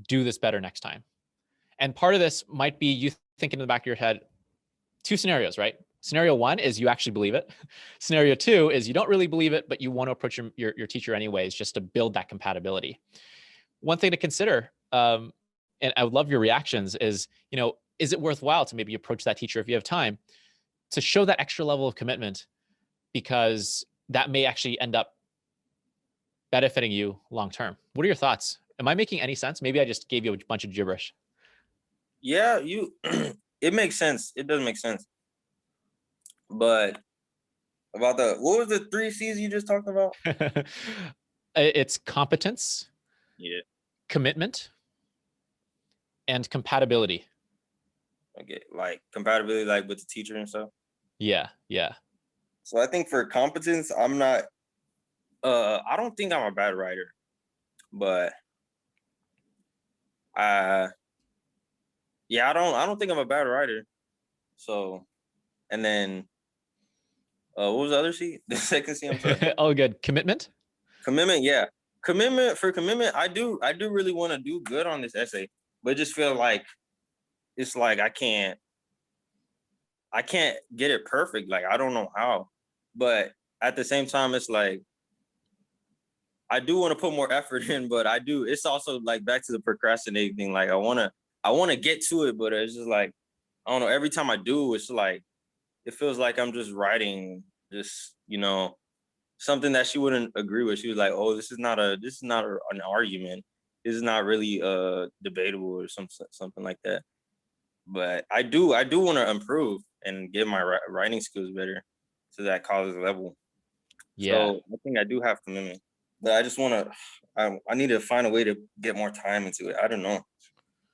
do this better next time? And part of this might be you thinking in the back of your head, 2 scenarios, right? Scenario 1 is you actually believe it. Scenario 2 is you don't really believe it, but you want to approach your teacher anyways, just to build that compatibility. One thing to consider, and I would love your reactions, is, is it worthwhile to maybe approach that teacher if you have time to show that extra level of commitment, because that may actually end up benefiting you long-term. What are your thoughts? Am I making any sense? Maybe I just gave you a bunch of gibberish. Yeah, it makes sense. It does make sense. But about what was the 3 C's you just talked about? It's competence, commitment, and compatibility. Okay, like compatibility, like with the teacher and stuff. Yeah. So I think for competence, I'm not I don't think I'm a bad writer, but yeah, I don't think I'm a bad writer. So, and then what was the other C? The second C, I'm sorry. Oh, good. Commitment? Commitment, yeah. Commitment, I do really want to do good on this essay, but it just feel like it's like I can't get it perfect. Like I don't know how. But at the same time, it's like I do want to put more effort in, but it's also like back to the procrastinating thing. Like I wanna get to it, but it's just like I don't know, every time I do, it's like it feels like I'm just writing just, something that she wouldn't agree with. She was like, "Oh, this is not an argument. This is not really debatable or something like that." But I do want to improve and get my writing skills better to that college level. Yeah. So I think I do have commitment, but I just want to. I need to find a way to get more time into it. I don't know,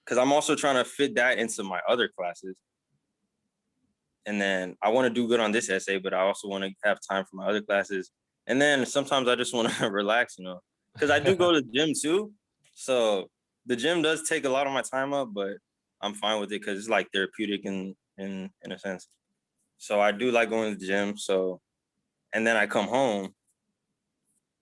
because I'm also trying to fit that into my other classes. And then I want to do good on this essay, but I also want to have time for my other classes. And then sometimes I just want to relax, because I do go to the gym too. So the gym does take a lot of my time up, but I'm fine with it because it's like therapeutic in a sense. So I do like going to the gym. So, and then I come home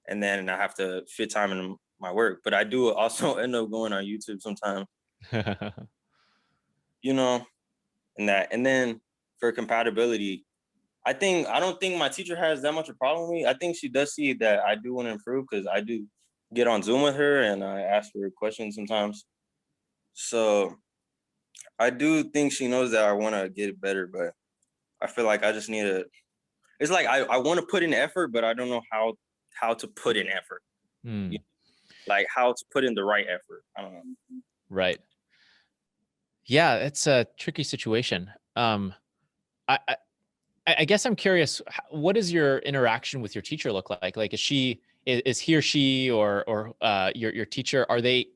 and then I have to fit time in my work. But I do also end up going on YouTube sometimes, and then for compatibility, I don't think my teacher has that much of a problem with me. I think she does see that I do want to improve because I do get on Zoom with her and I ask her questions sometimes. So I do think she knows that I want to get it better, but I feel like I just need to. It's like I want to put in effort, but I don't know how to put in effort. Like how to put in the right effort. I don't know. Right. Yeah, it's a tricky situation. I guess I'm curious, what does your interaction with your teacher look like? Like, is he or she or your teacher, are they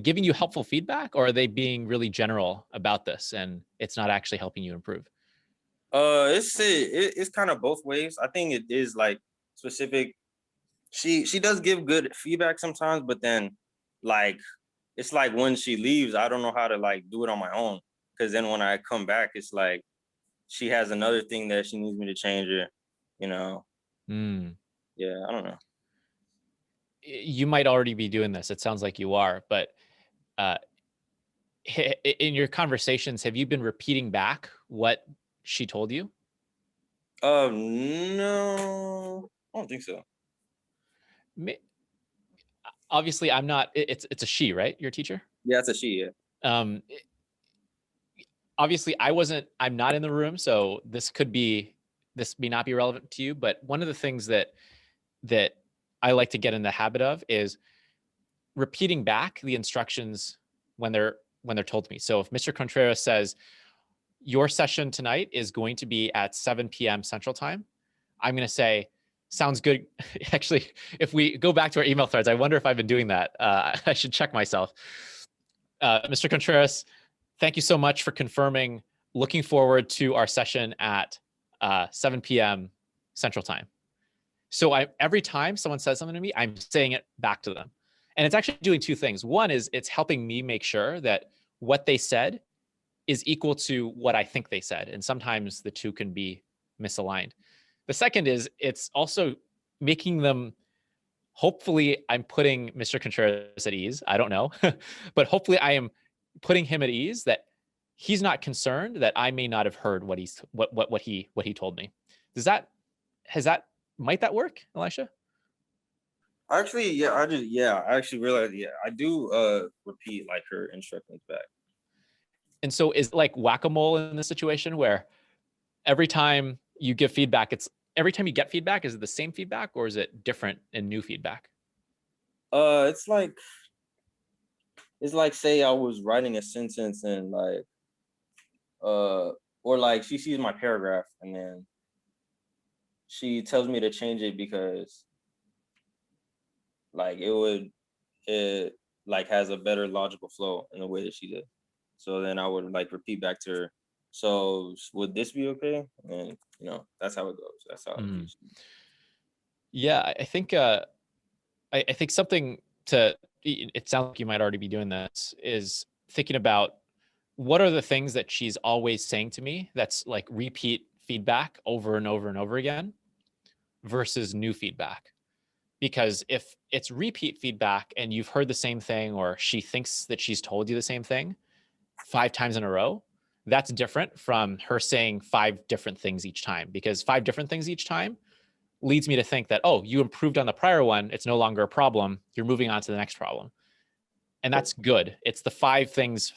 giving you helpful feedback, or are they being really general about this and it's not actually helping you improve? It's kind of both ways. I think it is like specific. She does give good feedback sometimes, but then like it's like when she leaves, I don't know how to like do it on my own. Because then when I come back, it's like she has another thing that she needs me to change it, Yeah, I don't know. You might already be doing this. It sounds like you are, but in your conversations, have you been repeating back what she told you? No, I don't think so. Obviously, I'm not. It's a she, right? Your teacher? Yeah, it's a she. Yeah. Obviously, I'm not in the room, so this may not be relevant to you. But one of the things that I like to get in the habit of is repeating back the instructions when they're told to me. So if Mr. Contreras says, your session tonight is going to be at 7 p.m. Central Time, I'm going to say, sounds good. Actually, if we go back to our email threads, I wonder if I've been doing that. I should check myself. Mr. Contreras, thank you so much for confirming. Looking forward to our session at 7 p.m. Central Time. So every time someone says something to me, I'm saying it back to them. And it's actually doing two things. One is it's helping me make sure that what they said is equal to what I think they said. And sometimes the two can be misaligned. The second is it's also making them, hopefully I'm putting Mr. Contreras at ease. I don't know, but hopefully I am putting him at ease that he's not concerned that I may not have heard what he told me. Might that work, Elisha? Actually, yeah, I actually realized, yeah, I do repeat like her instructions back. And so is like whack-a-mole in this situation where every time you give feedback, every time you get feedback, is it the same feedback or is it different and new feedback? It's like say I was writing a sentence and like or like she sees my paragraph and then she tells me to change it because like it like has a better logical flow in the way that she did. So then I would like repeat back to her. So would this be okay? And that's how it goes. That's how it is. Yeah, I think I think something to, it sounds like you might already be doing this, is thinking about what are the things that she's always saying to me that's like repeat feedback over and over and over again versus new feedback. Because if it's repeat feedback and you've heard the same thing, or she thinks that she's told you the same thing 5 times in a row, that's different from her saying 5 different things each time, because 5 different things each time leads me to think that, oh, you improved on the prior one. It's no longer a problem. You're moving on to the next problem. And that's good. It's the 5 things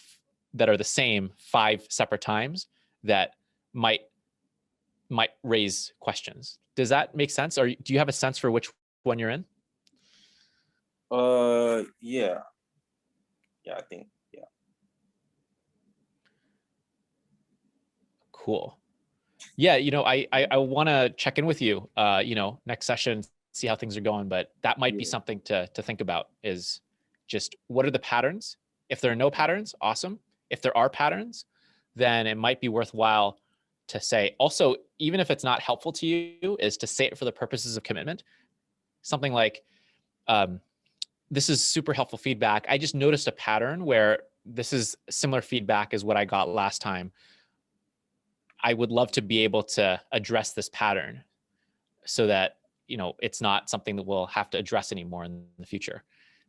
that are the same 5 separate times that might raise questions. Does that make sense? Or do you have a sense for which one you're in? Yeah. Yeah, I think, yeah. Cool. Yeah, I want to check in with you, next session, see how things are going. But that might be something to think about, is just what are the patterns? If there are no patterns, awesome. If there are patterns, then it might be worthwhile to say, also, even if it's not helpful to you, is to say it for the purposes of commitment. Something like, this is super helpful feedback. I just noticed a pattern where this is similar feedback as what I got last time. I would love to be able to address this pattern so that, it's not something that we'll have to address anymore in the future.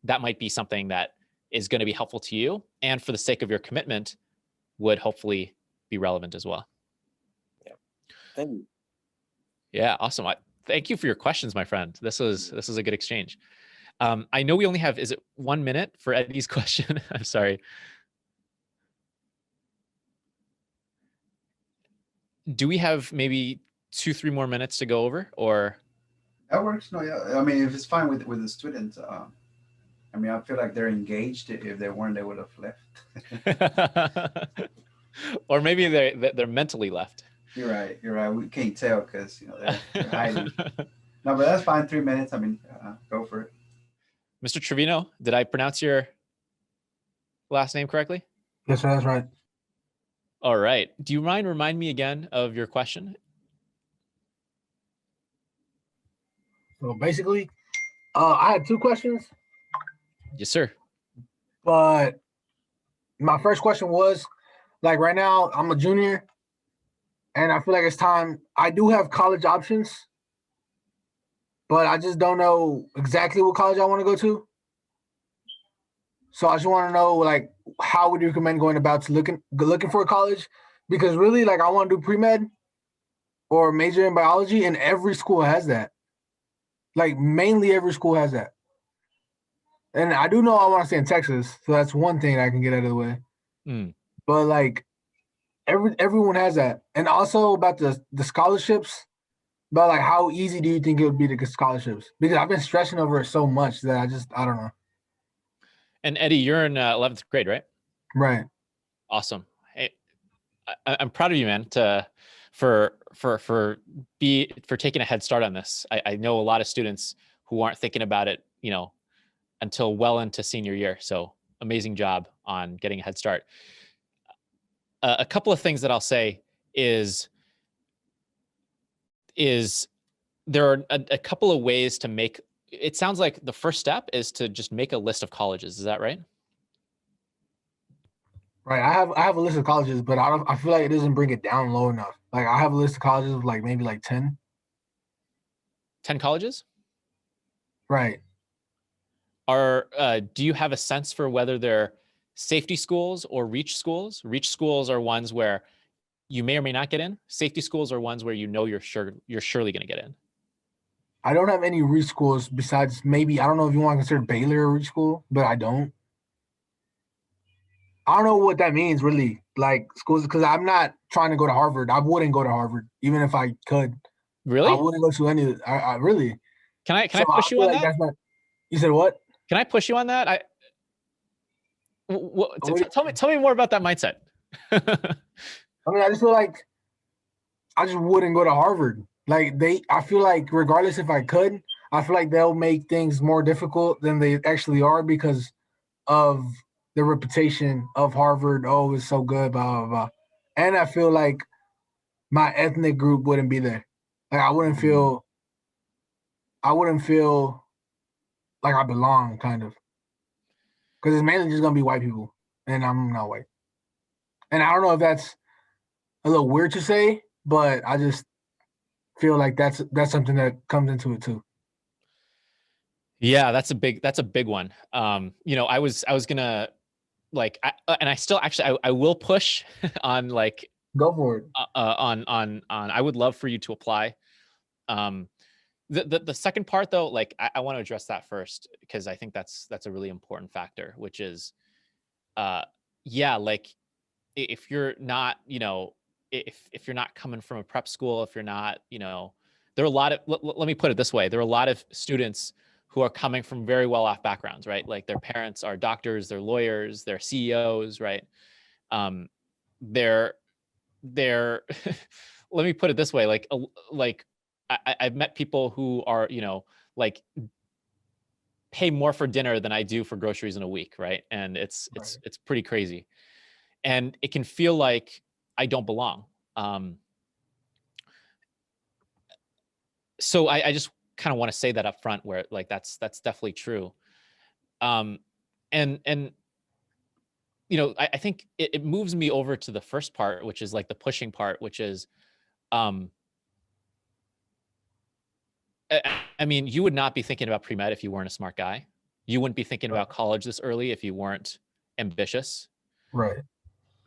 That might be something that is going to be helpful to you, and for the sake of your commitment would hopefully be relevant as well. Yeah. Thank you. Yeah. Awesome. Thank you for your questions, my friend. This was a good exchange. I know we only have, is it 1 minute for Eddie's question? I'm sorry. Do we have maybe 2-3 more minutes to go over, or? That works. No, yeah. I mean, if it's fine with the students, I mean, I feel like they're engaged. If they weren't, they would have left. Or maybe they're mentally left. You're right. We can't tell because they're hiding. No, but that's fine. 3 minutes. I mean, go for it. Mr. Trevino, did I pronounce your last name correctly? Yes, sir, that's right. All right. Do you mind remind me again of your question? So basically, I had 2 questions. Yes, sir. But my first question was, like, right now I'm a junior and I feel like it's time. I do have college options, but I just don't know exactly what college I want to go to. So I just want to know, like, how would you recommend going about looking for a college? Because really, like, I want to do pre-med or major in biology, and every school has that. Like, mainly every school has that. And I do know I want to stay in Texas, so that's one thing I can get out of the way. But like, everyone has that. And also about the scholarships, about like how easy do you think it would be to get scholarships? Because I've been stressing over it so much that I don't know. And Eddie, you're in 11th grade, right? Right. Awesome. Hey, I'm proud of you, man, for taking a head start on this. I know a lot of students who aren't thinking about it, until well into senior year. So amazing job on getting a head start. A couple of things that I'll say is there are a couple of ways to make, it sounds like the first step is to just make a list of colleges. Is that right? Right. I have a list of colleges, but I feel like it doesn't bring it down low enough. Like, I have a list of colleges of like maybe like 10. 10 colleges? Right. Do you have a sense for whether they're safety schools or reach schools? Reach schools are ones where you may or may not get in. Safety schools are ones where you're surely going to get in. I don't have any reach schools besides maybe, I don't know if you want to consider Baylor a reach school, but I don't know what that means really. Like, schools, because I'm not trying to go to Harvard. I wouldn't go to Harvard even if I could. Really? I wouldn't go to any. I really. Can I push you on like that? You said what? Can I push you on that? Tell me more about that mindset. I mean, I just feel like I just wouldn't go to Harvard. Like, I feel like regardless if I could, I feel like they'll make things more difficult than they actually are because of the reputation of Harvard. Oh, it's so good, blah, blah, blah. And I feel like my ethnic group wouldn't be there. Like, I wouldn't feel I wouldn't feel like I belong, kind of, because it's mainly just gonna be white people, and I'm not white. And I don't know if that's a little weird to say, but I just feel like that's something that comes into it too. Yeah, that's a big one. You know, I was gonna like, and I still actually I will push on like Go for it. on I would love for you to apply. Um, the second part though, like I want to address that first because I think that's a really important factor, which is, yeah, like if you're not, you know, if you're not coming from a prep school, if you're not, you know, there are a lot of, let me put it this way, there are a lot of students who are coming from very well off backgrounds, right? Like their parents are doctors, they're lawyers, they're CEOs, right? Um, they're let me put it this way, like I've met people who are, you know, like pay more for dinner than I do for groceries in a week, right? And Right. it's pretty crazy, and it can feel like I don't belong. So I just kind of want to say that up front, where like that's definitely true. Um, and you know, I think it moves me over to the first part, which is like the pushing part, which is, um, I mean, you would not be thinking about pre-med if you weren't a smart guy. You wouldn't be thinking about college this early if you weren't ambitious. Right.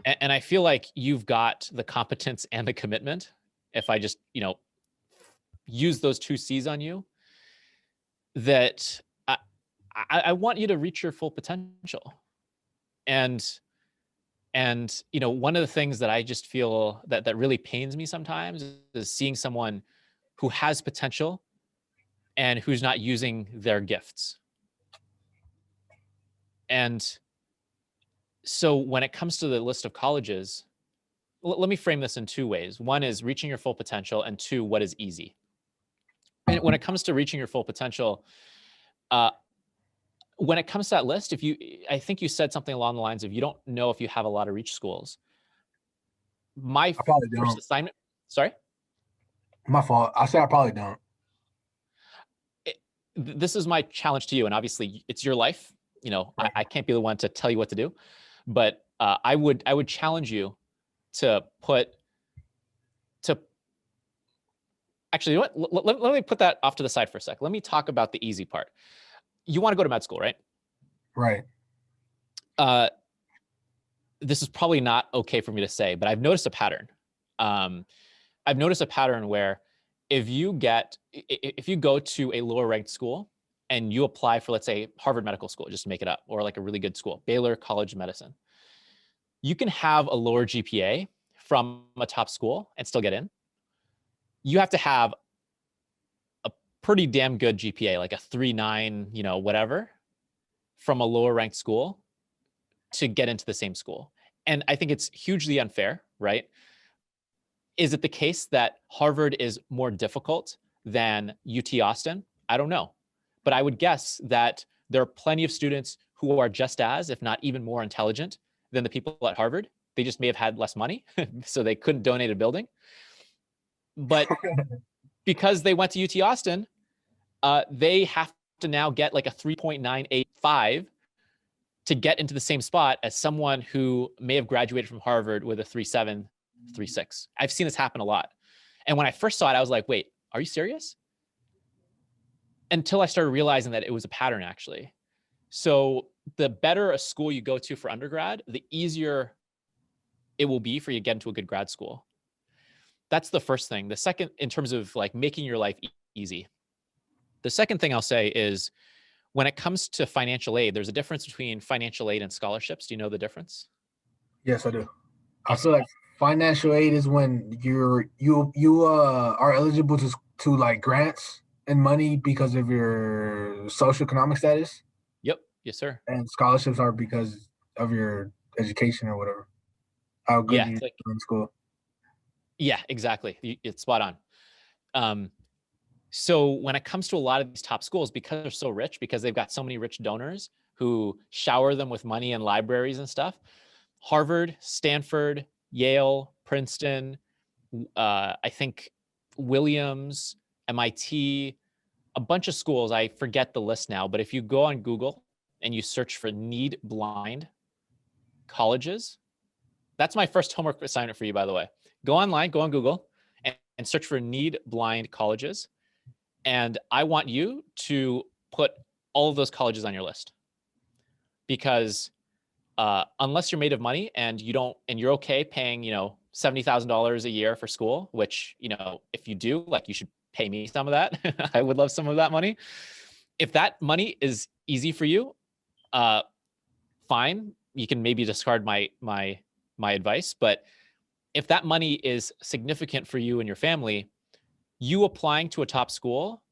And I feel like you've got the competence and the commitment. If I just, you know, use those two C's on you, that I want you to reach your full potential. And you know, one of the things that I just feel that really pains me sometimes is seeing someone who has potential and who's not using their gifts. And so when it comes to the list of colleges, let me frame this in two ways. One is reaching your full potential, and two, what is easy. And when it comes to reaching your full potential, uh, when it comes to that list, I think you said something along the lines of you don't know if you have a lot of reach schools. My I probably first don't. assignment, sorry? My fault. I said I probably don't. This is my challenge to you, and obviously it's your life. You know, Right. I can't be the one to tell you what to do, but I would challenge you to put to actually, you know what? Let me put that off to the side for a sec. Let me talk about the easy part. You want to go to med school, right? Right. Uh, this is probably not okay for me to say, but I've noticed a pattern. I've noticed a pattern where if you go to a lower ranked school and you apply for, let's say, Harvard Medical School, just to make it up, or like a really good school, Baylor College of Medicine, you can have a lower GPA from a top school and still get in. You have to have a pretty damn good GPA, like a 3.9, you know, whatever, from a lower ranked school to get into the same school. And I think it's hugely unfair, right? Is it the case that Harvard is more difficult than UT Austin? I don't know. But I would guess that there are plenty of students who are just as, if not even more intelligent than the people at Harvard. They just may have had less money, so they couldn't donate a building. But because they went to UT Austin, they have to now get like a 3.985 to get into the same spot as someone who may have graduated from Harvard with a 3.7, 3.6. I've seen this happen a lot. And when I first saw it, I was like, wait, are you serious? Until I started realizing that it was a pattern, actually. So the better a school you go to for undergrad, the easier it will be for you to get into a good grad school. That's the first thing. The second, in terms of like making your life easy, the second thing I'll say is when it comes to financial aid, there's a difference between financial aid and scholarships. Do you know the difference? Yes, I do. I Awesome. feel like financial aid is when you are eligible to like grants and money because of your socioeconomic status, Yep. Yes, sir. and scholarships are because of your education or whatever, how good Yeah. you It's like, do in school. yeah, exactly. It's spot on. So when it comes to a lot of these top schools, because they're so rich, because they've got so many rich donors who shower them with money and libraries and stuff, Harvard, Stanford, Yale, Princeton, I think Williams, MIT, a bunch of schools, I forget the list now, but if you go on Google and you search for need blind colleges, that's my first homework assignment for you, by the way. Go online, go on Google and search for need blind colleges. And I want you to put all of those colleges on your list, because unless you're made of money and you're okay paying, $70,000 a year for school, which, if you do, like, you should pay me some of that. I would love some of that money. If that money is easy for you, fine. You can maybe discard my advice. But if that money is significant for you and your family, you applying to a top school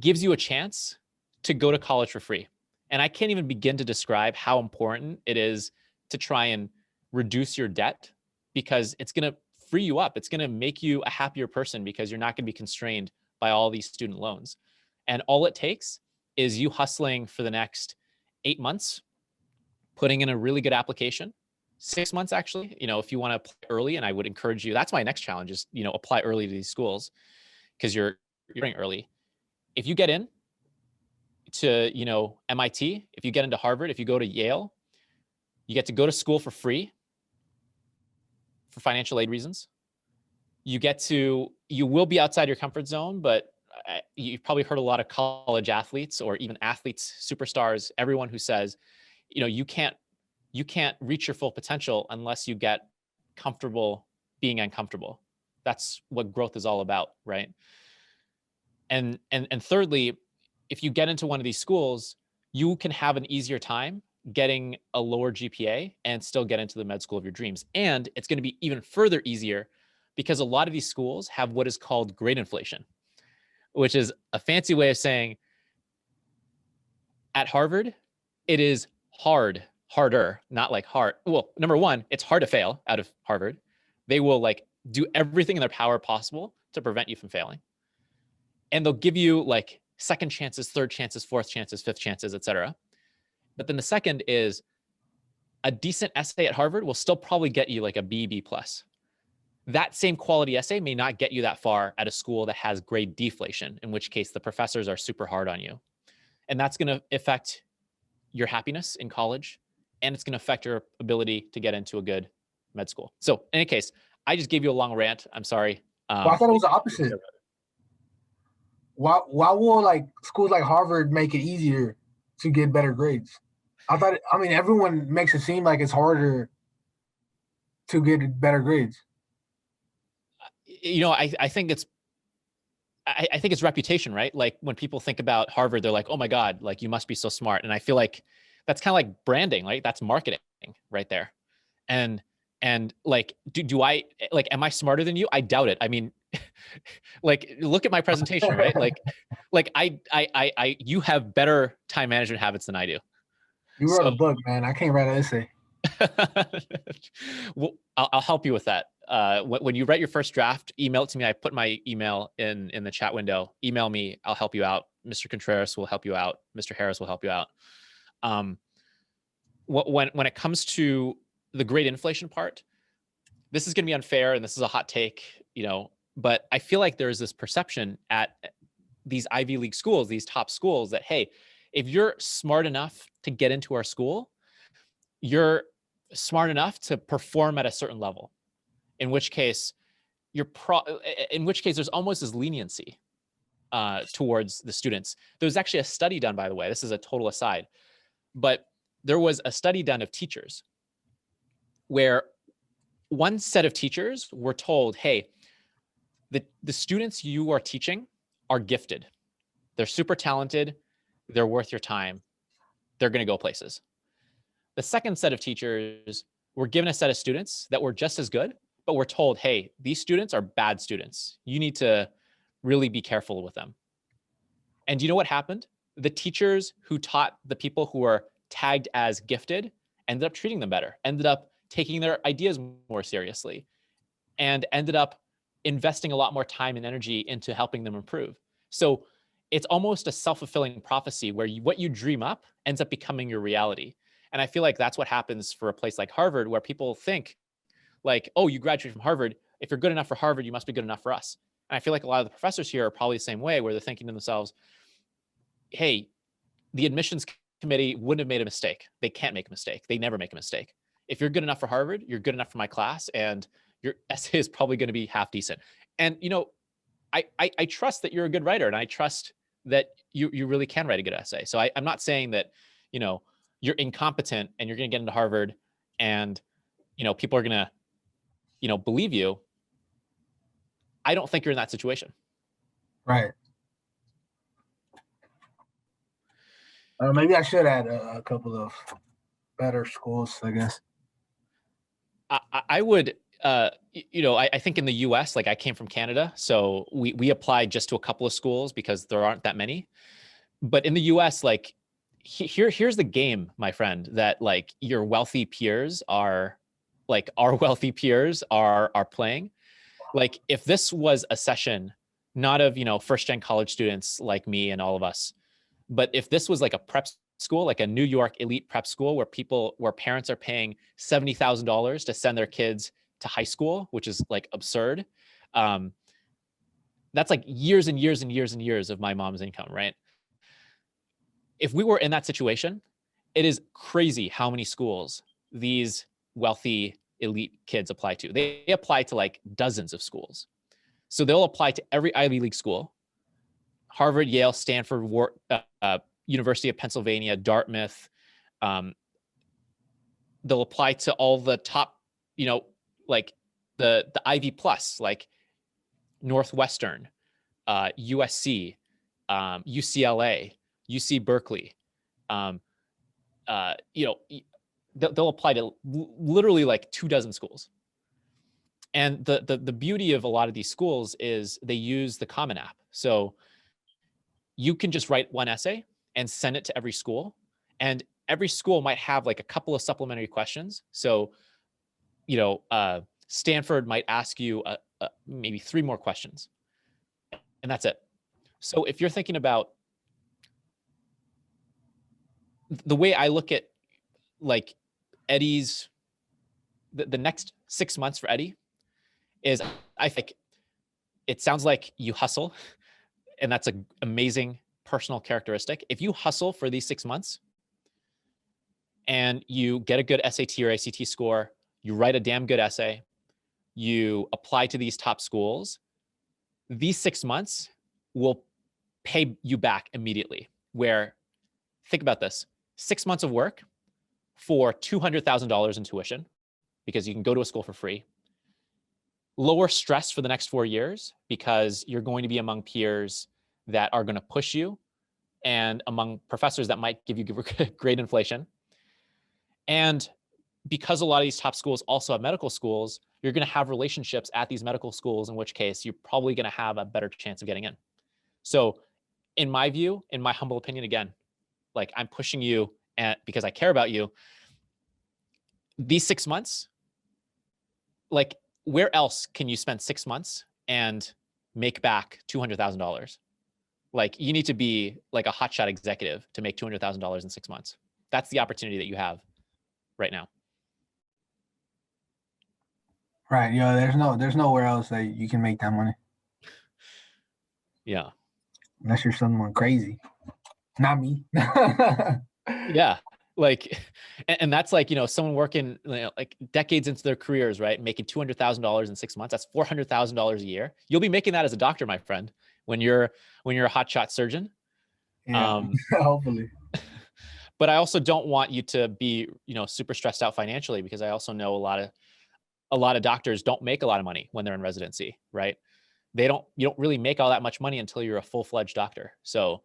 gives you a chance to go to college for free. And I can't even begin to describe how important it is to try and reduce your debt, because it's going to free you up. It's going to make you a happier person, because you're not going to be constrained by all these student loans. And all it takes is you hustling for the next 8 months, putting in a really good application, 6 months, actually, if you want to apply early. And I would encourage you, that's my next challenge is, apply early to these schools, because you're getting early. If you get in to, MIT, if you get into Harvard, if you go to Yale, you get to go to school for free for financial aid reasons. You will be outside your comfort zone, but you've probably heard a lot of college athletes, or even athletes, superstars, everyone who says, you can't reach your full potential unless you get comfortable being uncomfortable. That's what growth is all about, right? And thirdly, if you get into one of these schools, you can have an easier time getting a lower GPA and still get into the med school of your dreams. And it's going to be even further easier because a lot of these schools have what is called grade inflation, which is a fancy way of saying at Harvard, it is harder, not like hard. Well, number one, it's hard to fail out of Harvard. They will do everything in their power possible to prevent you from failing. And they'll give you second chances, third chances, fourth chances, fifth chances, etc. But then the second is a decent essay at Harvard will still probably get you a B+. That same quality essay may not get you that far at a school that has grade deflation, in which case the professors are super hard on you. And that's going to affect your happiness in college, and it's going to affect your ability to get into a good med school. So in any case, I just gave you a long rant. I'm sorry. Well, I thought it was the opposite. Why will schools like Harvard make it easier to get better grades? Everyone makes it seem like it's harder to get better grades. I think it's reputation, right? When people think about Harvard, they're like, oh my God, you must be so smart. And I feel like that's kind of like branding, right? That's marketing right there. And do I am I smarter than you? I doubt it. I mean, look at my presentation, right? You have better time management habits than I do. You wrote a book, man. I can't write an essay. Well, I'll help you with that. When you write your first draft, email it to me. I put my email in the chat window. Email me. I'll help you out. Mr. Contreras will help you out. Mr. Harris will help you out. When it comes to the grade inflation part, this is going to be unfair, and this is a hot take, but I feel like there's this perception at these Ivy League schools, these top schools, that, hey, if you're smart enough to get into our school, you're smart enough to perform at a certain level, in which case there's almost this leniency towards the students. There was actually a study done, by the way, this is a total aside, but there was a study done of teachers where one set of teachers were told, hey, the students you are teaching are gifted. They're super talented. They're worth your time. They're going to go places. The second set of teachers were given a set of students that were just as good, but were told, hey, these students are bad students. You need to really be careful with them. And you know what happened? The teachers who taught the people who were tagged as gifted ended up treating them better, ended up taking their ideas more seriously, and ended up investing a lot more time and energy into helping them improve. So it's almost a self-fulfilling prophecy where what you dream up ends up becoming your reality. And I feel like that's what happens for a place like Harvard, where people think oh, you graduated from Harvard. If you're good enough for Harvard, you must be good enough for us. And I feel like a lot of the professors here are probably the same way, where they're thinking to themselves, hey, the admissions committee wouldn't have made a mistake. They can't make a mistake. They never make a mistake. If you're good enough for Harvard, you're good enough for my class, and your essay is probably going to be half decent. And, you know, I trust that you're a good writer, and I trust that you really can write a good essay. So I'm not saying that, you know, you're incompetent and you're going to get into Harvard and, you know, people are going to, you know, believe you. I don't think you're in that situation. Right. Maybe I should add a couple of better schools, I guess. I would, you know, I think in the US, like I came from Canada, so we applied just to a couple of schools because there aren't that many. But in the US, like here's the game, my friend, that like your wealthy peers are, like our wealthy peers are playing. Like if this was a session, not of, you know, first gen college students like me and all of us, but if this was like a prep school, like a New York elite prep school where parents are paying $70,000 to send their kids to high school, which is like absurd. That's like years and years and years and years of my mom's income, right? If we were in that situation, it is crazy how many schools these wealthy elite kids apply to. They apply to like dozens of schools. So they'll apply to every Ivy League school, Harvard, Yale, Stanford, University of Pennsylvania, Dartmouth. They'll apply to all the top, you know, like the Ivy Plus, like Northwestern, USC, UCLA, UC Berkeley. You know, they'll apply to literally like 24 schools. And the beauty of a lot of these schools is they use the Common App. So you can just write one essay and send it to every school. And every school might have like a couple of supplementary questions. So, you know, Stanford might ask you maybe 3 more questions, and that's it. So if you're thinking about the way I look at like Eddie's, the next 6 months for Eddie is, I think it sounds like you hustle, and that's an amazing personal characteristic. If you hustle for these 6 months and you get a good SAT or ACT score, you write a damn good essay, you apply to these top schools, these 6 months will pay you back immediately. Where, think about this, 6 months of work for $200,000 in tuition, because you can go to a school for free. Lower stress for the next 4 years because you're going to be among peers that are going to push you and among professors that might give you grade inflation. And because a lot of these top schools also have medical schools, you're going to have relationships at these medical schools, in which case you're probably going to have a better chance of getting in. So in my view, in my humble opinion, again, like I'm pushing you because I care about you. These 6 months, like where else can you spend 6 months and make back $200,000? Like you need to be like a hotshot executive to make $200,000 in 6 months. That's the opportunity that you have right now. Right. Yeah. There's nowhere else that you can make that money. Yeah. Unless you're someone crazy. Not me. Yeah. Like, and that's like, you know, someone working, you know, like decades into their careers, right? Making $200,000 in 6 months. That's $400,000 a year. You'll be making that as a doctor, my friend, when you're a hotshot surgeon. Yeah, hopefully. But I also don't want you to be, you know, super stressed out financially, because I also know a lot of doctors don't make a lot of money when they're in residency, right? You don't really make all that much money until you're a full-fledged doctor. So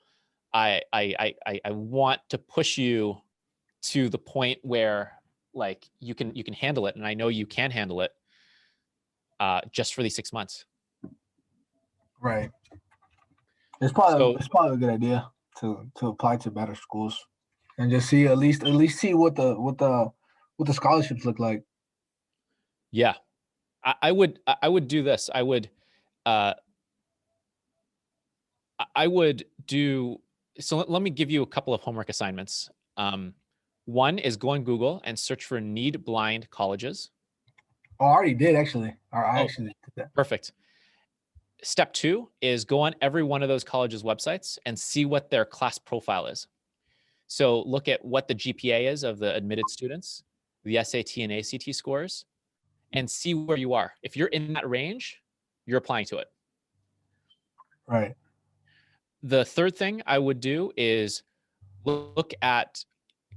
I want to push you to the point where like you can handle it. And I know you can handle it just for these 6 months. Right. It's probably a good idea to apply to better schools and just see at least see what the scholarships look like. Yeah. I would do this. I would do, so let me give you a couple of homework assignments. One is go on Google and search for need blind colleges. Oh, I already did actually. I actually did that. Perfect. Step 2 is go on every one of those colleges' websites and see what their class profile is. So look at what the GPA is of the admitted students, the SAT and ACT scores, and see where you are. If you're in that range, you're applying to it. Right. The third thing I would do is look at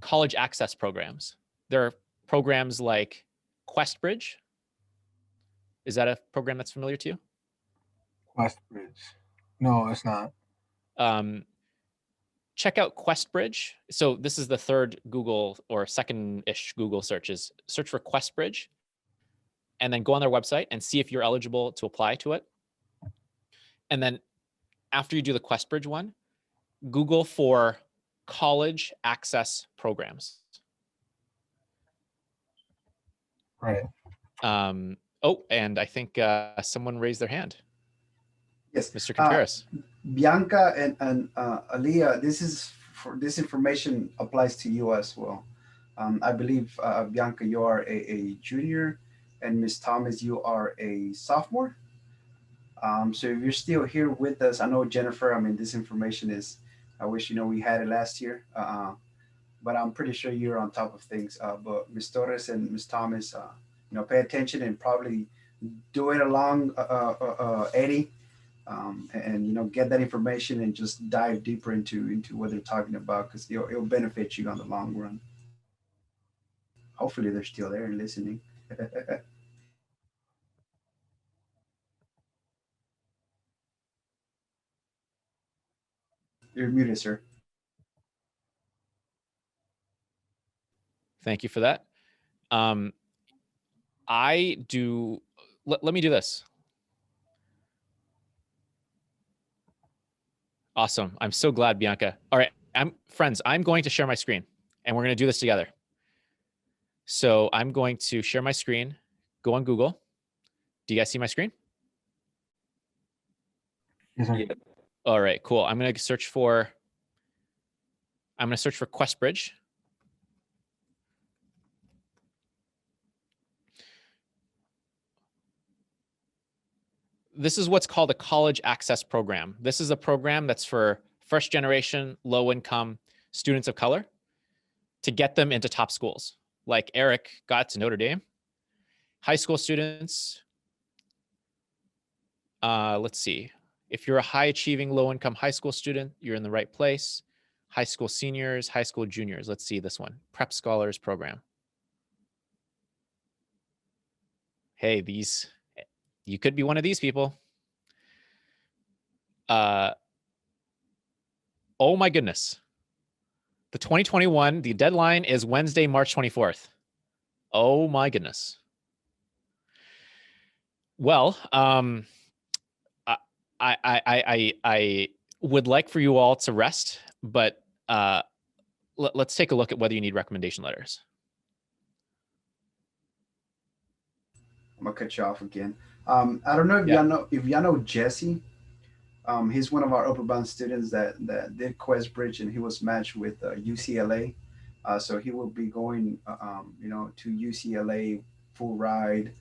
college access programs. There are programs like questbridge. Is that a program that's familiar to you? Questbridge. No, it's not. Check out questbridge. So this is the third Google or second-ish Google searches. Search for questbridge and then go on their website and see if you're eligible to apply to it. And then after you do the questbridge one, Google for college access programs. Right. Oh, and I think someone raised their hand. Yes, Mr. Contreras. Bianca and Aliyah, this information applies to you as well. I believe Bianca, you are a junior, and Miss Thomas, you are a sophomore. So if you're still here with us, I know Jennifer. I mean, this information is. I wish we had it last year. But I'm pretty sure you're on top of things. But Miss Torres and Miss Thomas, pay attention and probably do it along Eddie, and get that information and just dive deeper into what they're talking about because it'll benefit you on the long run. Hopefully, they're still there and listening. You're muted, sir. Thank you for that. I do, let me do this. Awesome. I'm so glad, Bianca. All right, friends, I'm going to share my screen and we're going to do this together. So I'm going to share my screen, go on Google. Do you guys see my screen? Yes, sir. Yeah. All right, cool. I'm going to search for questbridge. This is what's called a college access program. This is a program that's for first generation, low income students of color to get them into top schools. Like Eric got to Notre Dame. High school students, let's see. If you're a high achieving, low income high school student, you're in the right place. High school seniors, high school juniors. Let's see this one, Prep Scholars Program. Hey, you could be one of these people. Oh my goodness. The 2021, the deadline is Wednesday, March 24th. Oh my goodness. Well, I would like for you all to rest, but let's take a look at whether you need recommendation letters. I'm gonna cut you off again. I don't know if y'all know Jesse. He's one of our upper bound students that did questbridge and he was matched with UCLA. So he will be going, to UCLA full ride.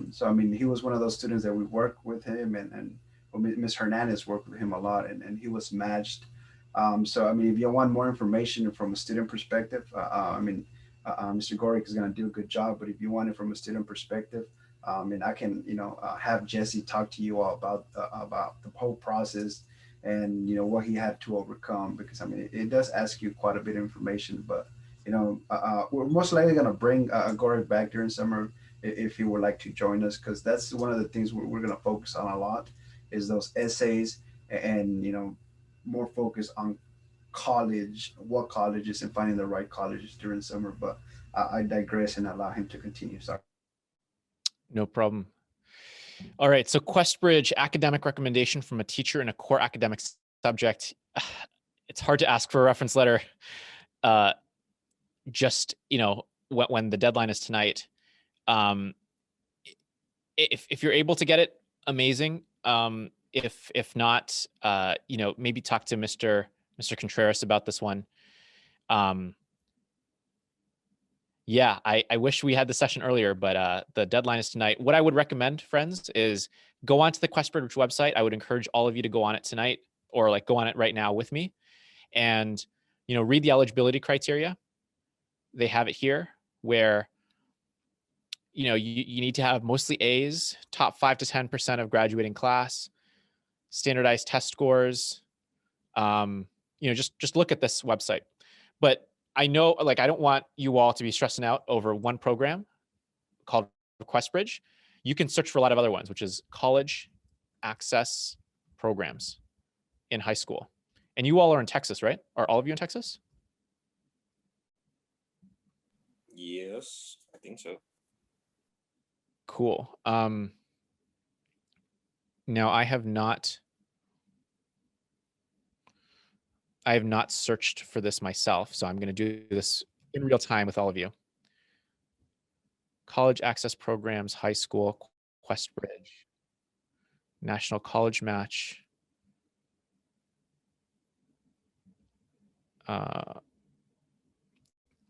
So I mean, he was one of those students that we worked with him, and Miss Hernandez worked with him a lot, and he was matched. So I mean, if you want more information from a student perspective, Mr. Gorrick is going to do a good job. But if you want it from a student perspective, and I can, have Jesse talk to you all about the whole process and what he had to overcome, because I mean it does ask you quite a bit of information. But we're most likely going to bring Gorrick back during summer if he would like to join us, because that's one of the things we're going to focus on a lot is those essays and more focus on what colleges and finding the right colleges during summer. But I digress and allow him to continue. Sorry. No problem. All right. So questbridge, academic recommendation from a teacher in a core academic subject. It's hard to ask for a reference letter. Just, when the deadline is tonight. If you're able to get it, amazing. If not, maybe talk to Mr. Contreras about this one. Yeah, I wish we had the session earlier, but the deadline is tonight. What I would recommend, friends, is go onto the questbridge website. I would encourage all of you to go on it tonight, or like go on it right now with me, and read the eligibility criteria. They have it here where you need to have mostly A's, top 5 to 10% of graduating class, standardized test scores. Just look at this website. But I know, like, I don't want you all to be stressing out over one program called questbridge. You can search for a lot of other ones, which is college access programs in high school. And you all are in Texas, right? Are all of you in Texas? Yes, I think so. Cool. Now I have not searched for this myself, so I'm going to do this in real time with all of you. College access programs, high school, questbridge, National College Match.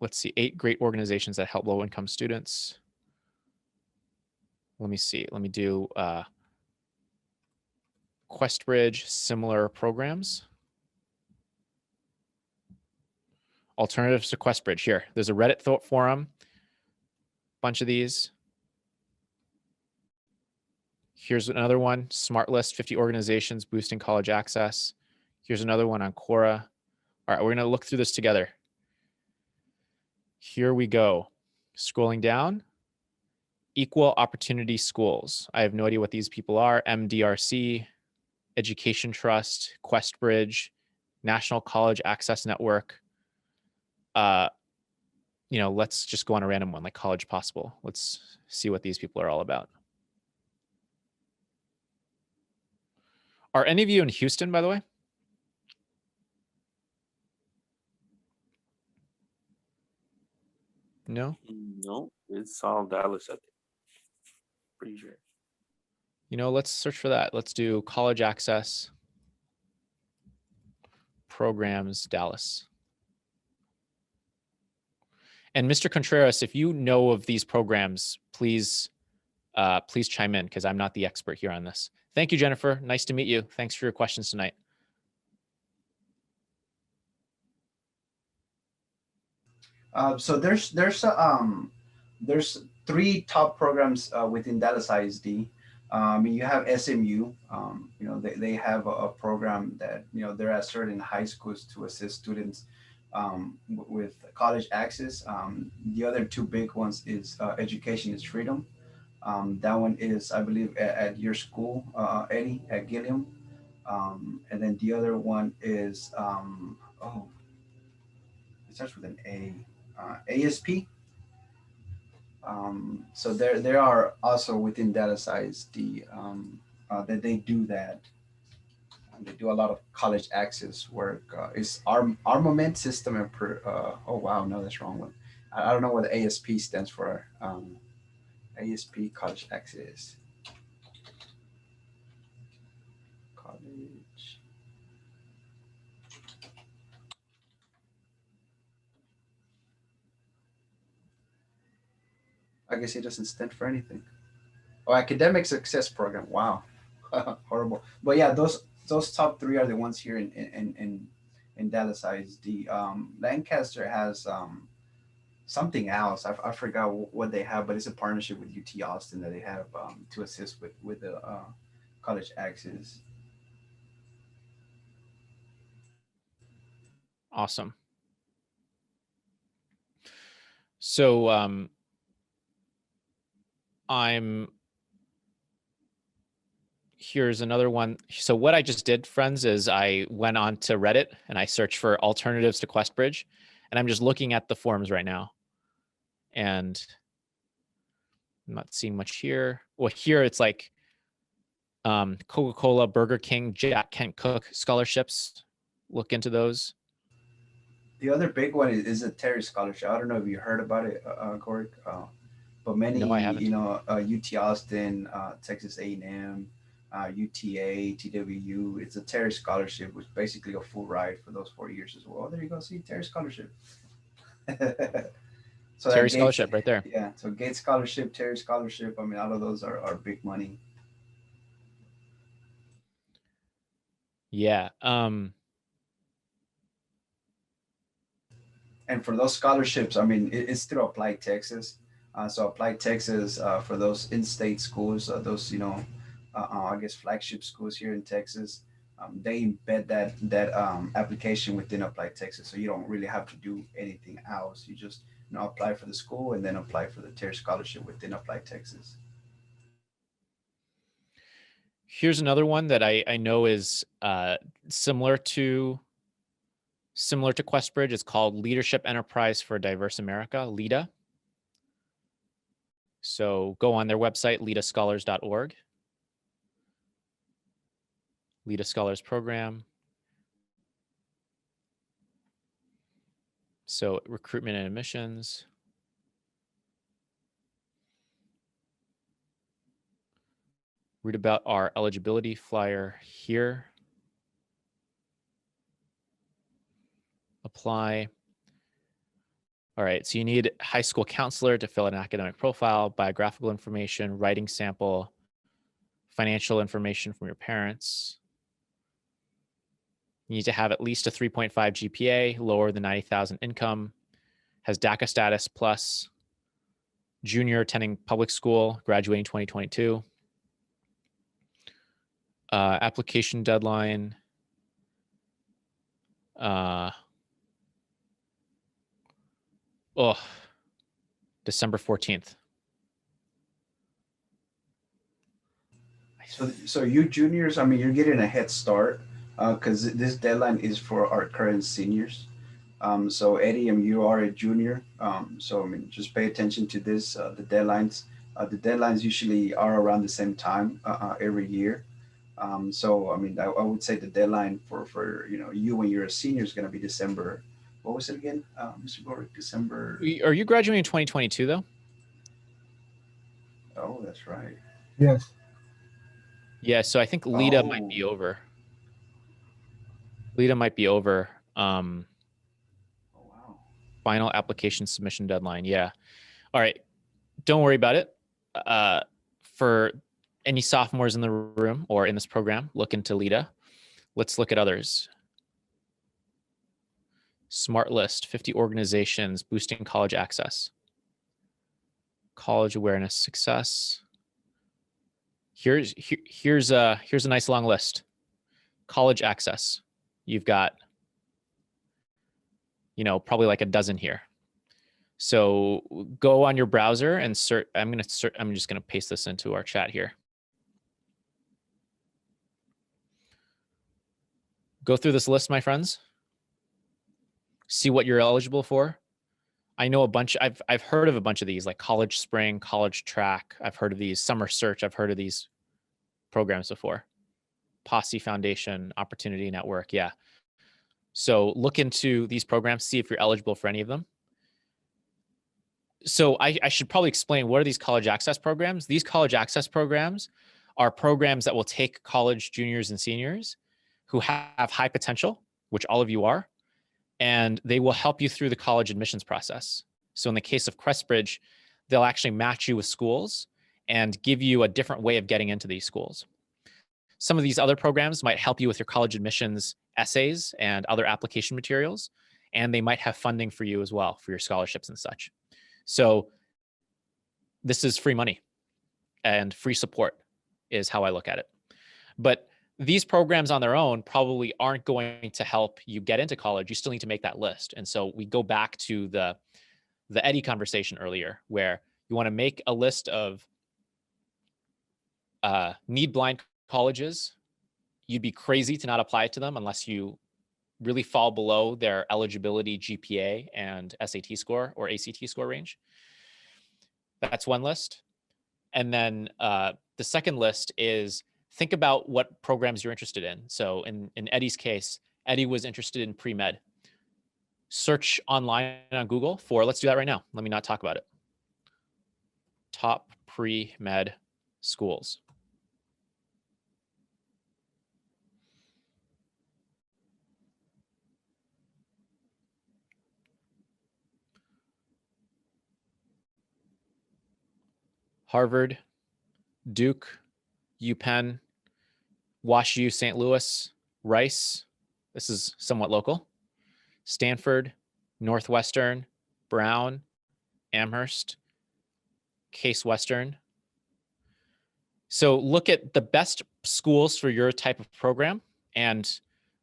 Let's see, 8 great organizations that help low-income students. Let me see. Let me do questbridge, similar programs. Alternatives to questbridge. Here, there's a Reddit forum. Bunch of these. Here's another one, Smart List, 50 organizations boosting college access. Here's another one on Quora. All right, we're gonna look through this together. Here we go. Scrolling down, Equal Opportunity Schools. I have no idea what these people are. MDRC, Education Trust, questbridge, National College Access Network. Let's just go on a random one like College Possible. Let's see what these people are all about. Are any of you in Houston, by the way? No? No, it's all Dallas, I think. Pretty sure. Let's search for that. Let's do college access programs, Dallas. And Mr. Contreras, if you know of these programs, please chime in because I'm not the expert here on this. Thank you, Jennifer. Nice to meet you. Thanks for your questions tonight. So there's 3 top programs within Dallas ISD. You have SMU. They have a program that they're at certain high schools to assist students with college access. The other 2 big ones is Education is Freedom. That one is, I believe, at your school, Eddie, at Gilliam. And then the other one is it starts with an A. ASP. So there are also within data size that they do that. They do a lot of college access work. It's armament system and oh wow, no, that's the wrong one. I don't know what the ASP stands for. ASP college access. College. I guess it doesn't stand for anything. Oh, academic success program. Wow, horrible. But yeah, those top 3 are the ones here in Dallas ISD. Lancaster has something else. I forgot what they have, but it's a partnership with UT Austin that they have to assist with the college access. Awesome. So here's another one. So what I just did, friends, is I went on to Reddit and I searched for alternatives to questbridge, and I'm just looking at the forums right now. And I'm not seeing much here. Well, here it's like Coca-Cola, Burger King, Jack Kent Cook scholarships. Look into those. The other big one is a Terry scholarship. I don't know if you heard about it, Gorrick, but many, No, I haven't. UT Austin, Texas A&M, UTA, TWU. It's a Terry scholarship, which is basically a full ride for those 4 years as well. There you go. See, Terry scholarship. So Terry that Gates, scholarship right there. yeah. So Gates scholarship, Terry scholarship. I mean, all of those are big money. Yeah. And for those scholarships, I mean, it's through Applied Texas. So Applied Texas, for those in-state schools, those I guess flagship schools here in Texas, they embed that application within Applied Texas, so you don't really have to do anything else. You just apply for the school and then apply for the Terry scholarship within Applied Texas. Here's another one that I know is similar to questbridge. It's called Leadership Enterprise for a Diverse America, LEADA. So go on their website, leadascholars.org. LEADA Scholars Program. So recruitment and admissions. Read about our eligibility flyer here. Apply. All right, so you need high school counselor to fill an academic profile, biographical information, writing sample, financial information from your parents. You need to have at least a 3.5 GPA, lower than 90,000 income, has DACA status plus, junior attending public school, graduating 2022. Application deadline. December 14th. So you juniors, I mean, you're getting a head start because this deadline is for our current seniors. So Eddie, you are a junior. So I mean, just pay attention to this. The deadlines. The deadlines usually are around the same time every year. So I mean, I would say the deadline for you when you're a senior is going to be December. What was it again, Mr. Gorrick? December. Are you graduating in 2022 though? Oh, that's right. Yes. Yeah, so I think LEADA might Oh, be over. LEADA might be over. oh wow. Final application submission deadline. Yeah. All right. Don't worry about it. For any sophomores in the room or in this program, look into LEADA. Let's look at others. Smart List, 50 organizations boosting college access. College awareness success. Here's a nice long list. College access. You've got, probably like a dozen here. So go on your browser and search. I'm just gonna paste this into our chat here. Go through this list, my friends. See what you're eligible for. I know a bunch. I've heard of a bunch of these, like College Spring, College Track. I've heard of these. Summer Search. I've heard of these programs before. Posse Foundation, Opportunity Network. Yeah. So look into these programs. See if you're eligible for any of them. So I should probably explain, what are these college access programs? These college access programs are programs that will take college juniors and seniors who have high potential, which all of you are, and they will help you through the college admissions process. So in the case of questbridge, they'll actually match you with schools and give you a different way of getting into these schools. Some of these other programs might help you with your college admissions essays and other application materials, and they might have funding for you as well for your scholarships and such. So this is free money and free support is how I look at it. But these programs on their own probably aren't going to help you get into college. You still need to make that list. And so we go back to the Eddie conversation earlier, where you want to make a list of need blind colleges. You'd be crazy to not apply to them unless you really fall below their eligibility GPA and SAT score or ACT score range. That's one list. And then the second list is, think about what programs you're interested in. So in Eddie's case, Eddie was interested in pre-med. Search online on Google for, let's do that right now. Let me not talk about it. Top pre-med schools. Harvard, Duke, UPenn, WashU, St. Louis, Rice. This is somewhat local. Stanford, Northwestern, Brown, Amherst, Case Western. So look at the best schools for your type of program and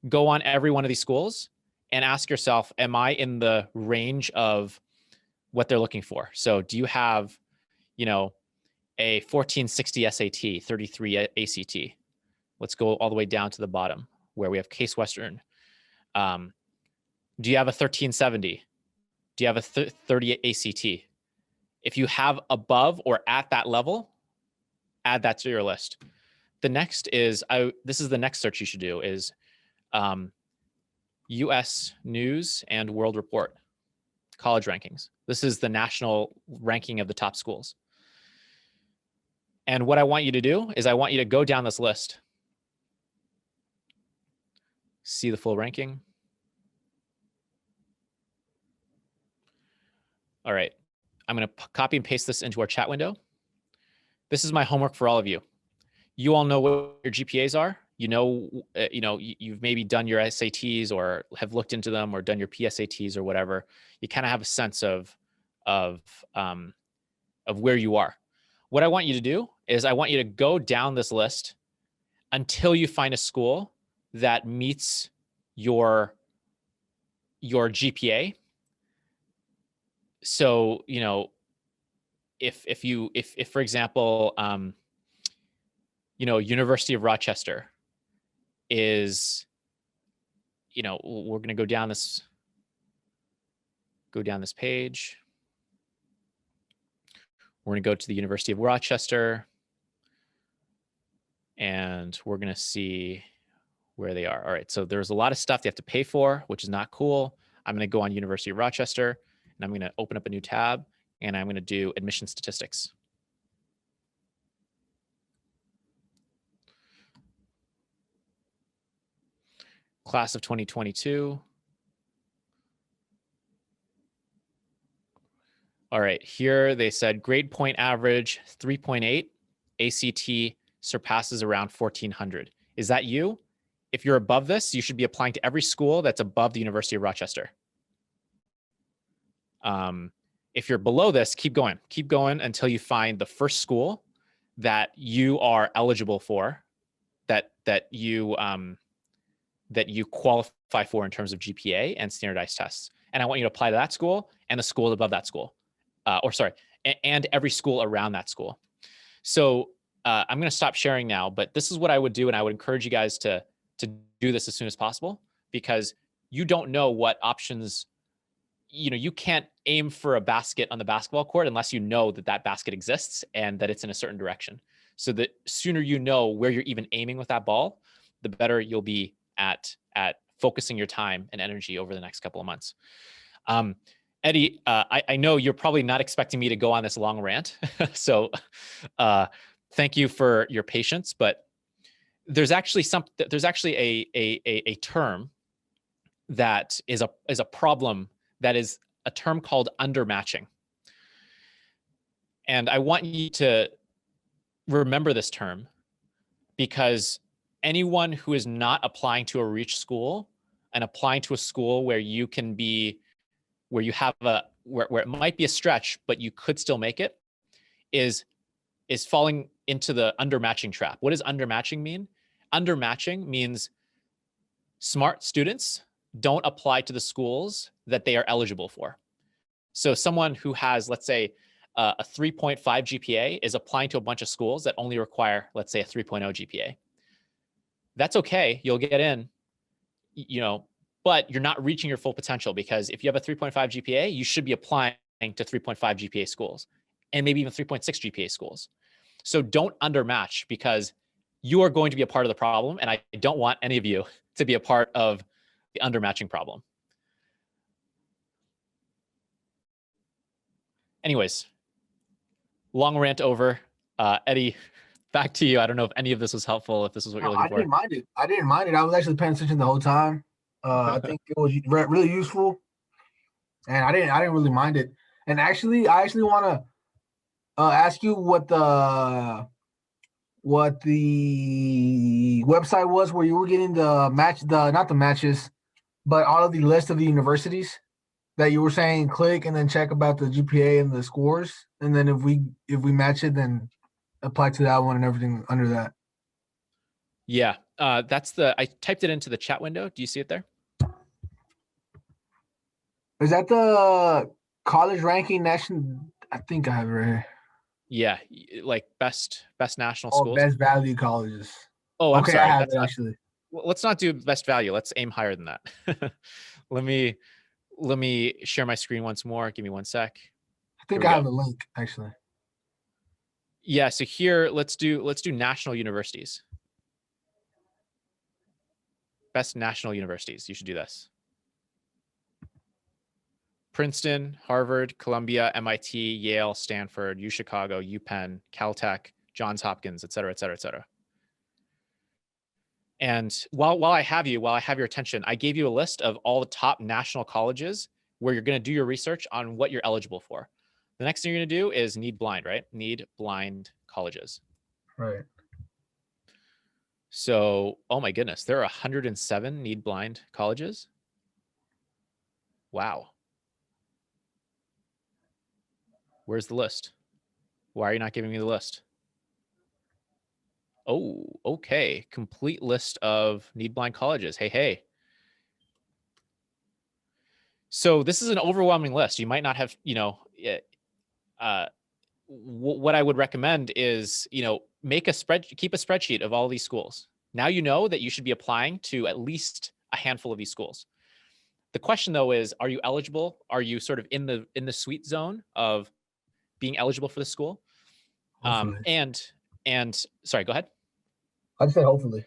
go on every one of these schools and ask yourself, am I in the range of what they're looking for? So do you have, you know, a 1460 SAT, 33 ACT? Let's go all the way down to the bottom where we have Case Western. Do you have a 1370? Do you have a 30 ACT? If you have above or at that level, add that to your list. The next is, this is the next search you should do, is US News and World Report, college rankings. This is the national ranking of the top schools. And what I want you to do is I want you to go down this list. See the full ranking. All right, I'm gonna copy and paste this into our chat window. This is my homework for all of you. You all know what your GPAs are. You know, you've maybe done your SATs or have looked into them or done your PSATs or whatever. You kind of have a sense of where you are. What I want you to do is I want you to go down this list until you find a school that meets your GPA. So, you know, if for example, you know, University of Rochester is, you know, we're going to go down this page. We're going to go to the University of Rochester and we're going to see where they are. All right. So there's a lot of stuff they have to pay for, which is not cool. I'm going to go on University of Rochester and I'm going to open up a new tab and I'm going to do admission statistics. Class of 2022. All right, here they said grade point average 3.8, ACT surpasses around 1400. Is that you? If you're above this, you should be applying to every school that's above the University of Rochester. If you're below this, keep going until you find the first school that you are eligible for, that you qualify for in terms of GPA and standardized tests. And I want you to apply to that school and the school above that school, and every school around that school. So I'm going to stop sharing now, but this is what I would do. And I would encourage you guys to do this as soon as possible, because you don't know what options, you know, you can't aim for a basket on the basketball court unless you know that that basket exists and that it's in a certain direction. So the sooner you know where you're even aiming with that ball, the better you'll be at focusing your time and energy over the next couple of months. Eddie, I know you're probably not expecting me to go on this long rant. So thank you for your patience, but there's actually a term that is a problem, that is a term called undermatching. And I want you to remember this term, because anyone who is not applying to a reach school and applying to a school where you can be, where you have where it might be a stretch, but you could still make it, is falling into the undermatching trap. What does undermatching mean? Undermatching means smart students don't apply to the schools that they are eligible for. So someone who has, let's say, a 3.5 GPA is applying to a bunch of schools that only require, let's say, a 3.0 GPA. That's okay, you'll get in, you know, but you're not reaching your full potential, because if you have a 3.5 GPA, you should be applying to 3.5 GPA schools and maybe even 3.6 GPA schools. So don't undermatch, because you are going to be a part of the problem, and I don't want any of you to be a part of the undermatching problem. Anyways, long rant over. Eddie, back to you. I don't know if any of this was helpful, if this is what you're looking for. I didn't mind it. I was actually paying attention the whole time. I think it was really useful, and I didn't really mind it. And actually, I actually want to ask you what the website was where you were getting the not the matches, but all of the list of the universities that you were saying click and then check about the GPA and the scores, and then if we match it, then apply to that one and everything under that. Yeah, that's I typed it into the chat window. Do you see it there? Is that the college ranking national? I think I have it right here. Yeah, like best national Oh, schools. best value colleges. Oh, I'm okay, sorry. I have That's it not, actually. let's not do best value. Let's aim higher than that. let me share my screen once more. Give me one sec. I think Here I we have go. the link actually. Yeah, so here let's do national universities. Best national universities. You should do this. Princeton, Harvard, Columbia, MIT, Yale, Stanford, UChicago, UPenn, Caltech, Johns Hopkins, et cetera, et cetera, et cetera. And while I have your attention, I gave you a list of all the top national colleges where you're going to do your research on what you're eligible for. The next thing you're going to do is need blind, right? Need blind colleges. Right. So, oh my goodness, there are 107 need blind colleges. Wow. Where's the list? Why are you not giving me the list? Oh, okay. Complete list of need blind colleges. Hey. So this is an overwhelming list. You might not have, what I would recommend is, keep a spreadsheet of all these schools. Now you know that you should be applying to at least a handful of these schools. The question though is, are you eligible? Are you sort of in the sweet zone of being eligible for the school? Hopefully. And sorry, go ahead. I'd say hopefully.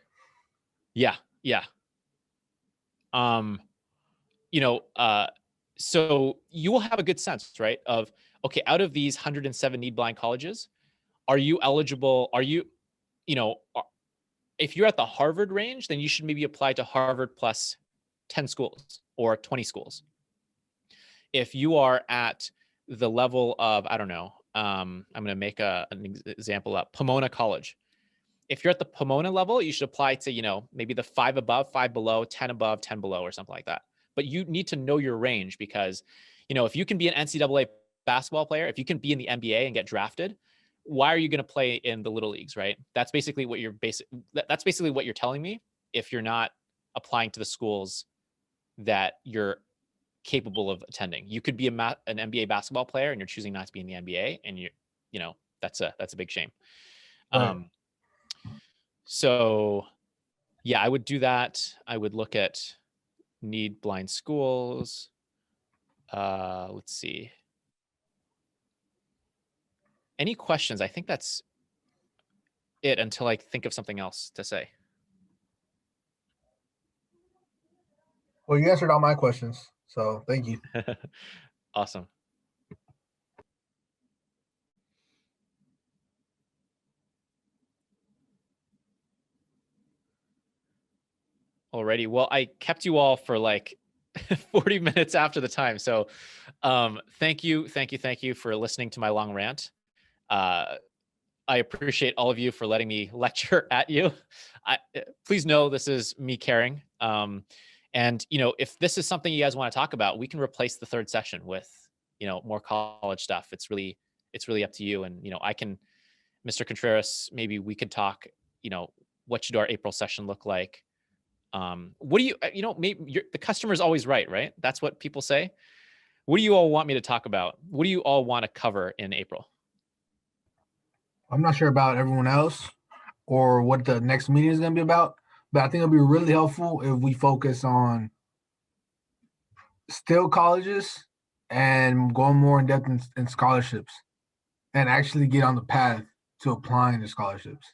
Yeah. So you will have a good sense, right? Of, okay, out of these 107 need blind colleges, are you eligible? If you're at the Harvard range, then you should maybe apply to Harvard plus 10 schools or 20 schools. If you are at the level of, I don't know, I'm going to make an example up, Pomona College. If you're at the Pomona level, you should apply to, maybe the 5 above, 5 below, 10 above, 10 below, or something like that. But you need to know your range because, if you can be an NCAA basketball player, if you can be in the NBA and get drafted, why are you going to play in the little leagues, right? That's basically what that's basically what you're telling me if you're not applying to the schools that you're capable of attending. You could be an NBA basketball player and you're choosing not to be in the NBA, and that's a big shame. Right. So yeah, I would do that. I would look at need blind schools. Let's see. Any questions? I think that's it until I think of something else to say. Well, you answered all my questions, so thank you. Awesome. Alrighty. Well, I kept you all for like 40 minutes after the time. So thank you for listening to my long rant. I appreciate all of you for letting me lecture at you. Please know this is me caring. And if this is something you guys want to talk about, we can replace the third session with, more college stuff. It's really up to you. And, I can, Mr. Contreras, maybe we could talk, what should our April session look like? What do you, maybe the customer's always right? That's what people say. What do you all want me to talk about? What do you all want to cover in April? I'm not sure about everyone else or what the next meeting is going to be about, but I think it'll be really helpful if we focus on still colleges and going more in depth in scholarships and actually get on the path to applying to scholarships.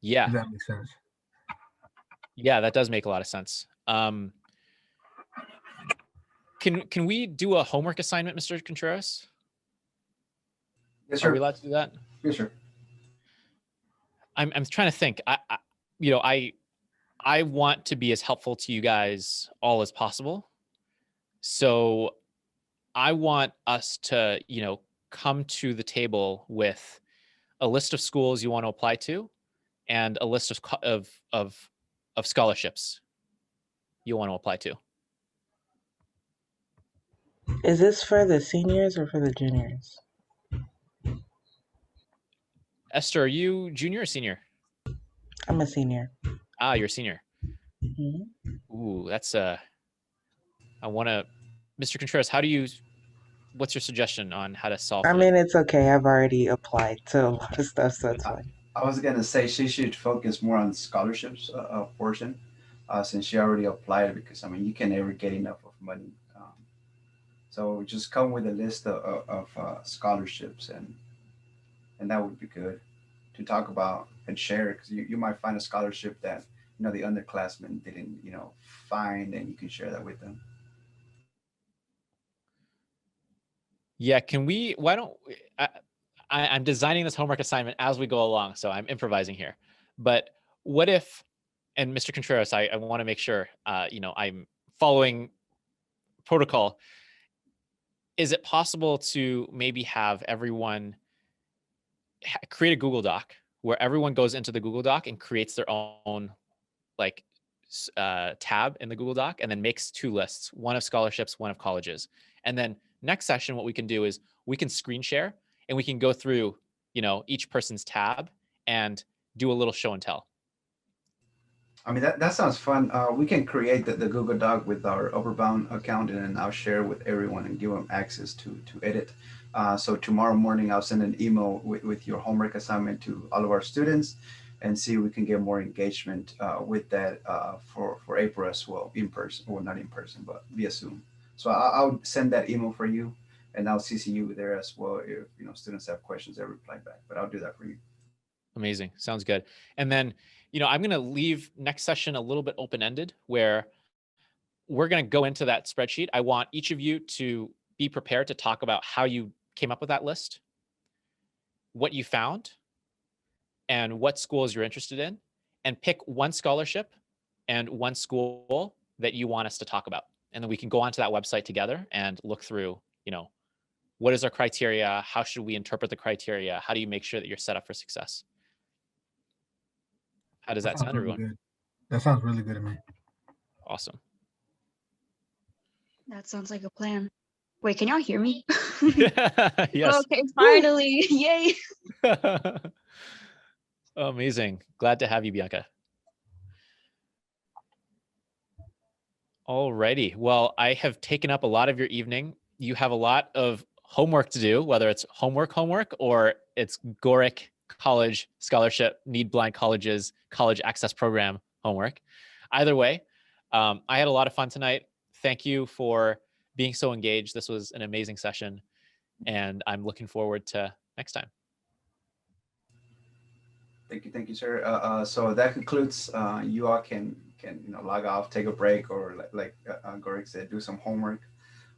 Yeah. If that makes sense. Yeah, that does make a lot of sense. Can we do a homework assignment, Mr. Contreras? Yes, sir. Are we allowed to do that? Yes, sir. I'm trying to think. I want to be as helpful to you guys all as possible. So I want us to, come to the table with a list of schools you want to apply to and a list of scholarships you want to apply to. Is this for the seniors or for the juniors? Esther, are you junior or senior? I'm a senior. Ah, you're a senior. Mhm. Ooh, that's I want to, Mr. Contreras, what's your suggestion on how to solve I for mean, that? it's okay. I've already applied to a lot of stuff, so it's fine. I was gonna say she should focus more on scholarships portion, since she already applied, because I mean you can never get enough of money. So just come with a list of scholarships, and that would be good to talk about and share, because you might find a scholarship that the underclassmen didn't find, and you can share that with them. Yeah, why don't I'm designing this homework assignment as we go along, so I'm improvising here. But what if, and Mr. Contreras, I want to make sure, I'm following protocol. Is it possible to maybe have everyone create a Google Doc where everyone goes into the Google Doc and creates their own like tab in the Google Doc, and then makes two lists, one of scholarships, one of colleges. And then next session, what we can do is we can screen share and we can go through, each person's tab and do a little show and tell. I mean, that sounds fun. We can create the Google Doc with our Overbound account, and then I'll share with everyone and give them access to edit. So tomorrow morning, I'll send an email with your homework assignment to all of our students, and see if we can get more engagement with that for April as well, in person, or not in person, but via Zoom. So I'll send that email for you, and I'll CC you there as well if students have questions. They reply back, but I'll do that for you. Amazing. Sounds good. And then, I'm going to leave next session a little bit open-ended, where we're going to go into that spreadsheet. I want each of you to be prepared to talk about how you came up with that list, what you found, and what schools you're interested in, and pick one scholarship and one school that you want us to talk about. And then we can go onto that website together and look through, what is our criteria? How should we interpret the criteria? How do you make sure that you're set up for success? How does that sound, really everyone? good. That sounds really good to me. Awesome. That sounds like a plan. Wait, can y'all hear me? Yes. Okay, finally. Yay. Amazing. Glad to have you, Bianca. Alrighty. Well, I have taken up a lot of your evening. You have a lot of homework to do, whether it's homework or it's Gorrick College Scholarship, Need Blind Colleges College Access Program homework. Either way, I had a lot of fun tonight. Thank you for being so engaged. This was an amazing session, and I'm looking forward to next time. Thank you, sir. So that concludes. You all can log off, take a break, or like Gorrick said, do some homework.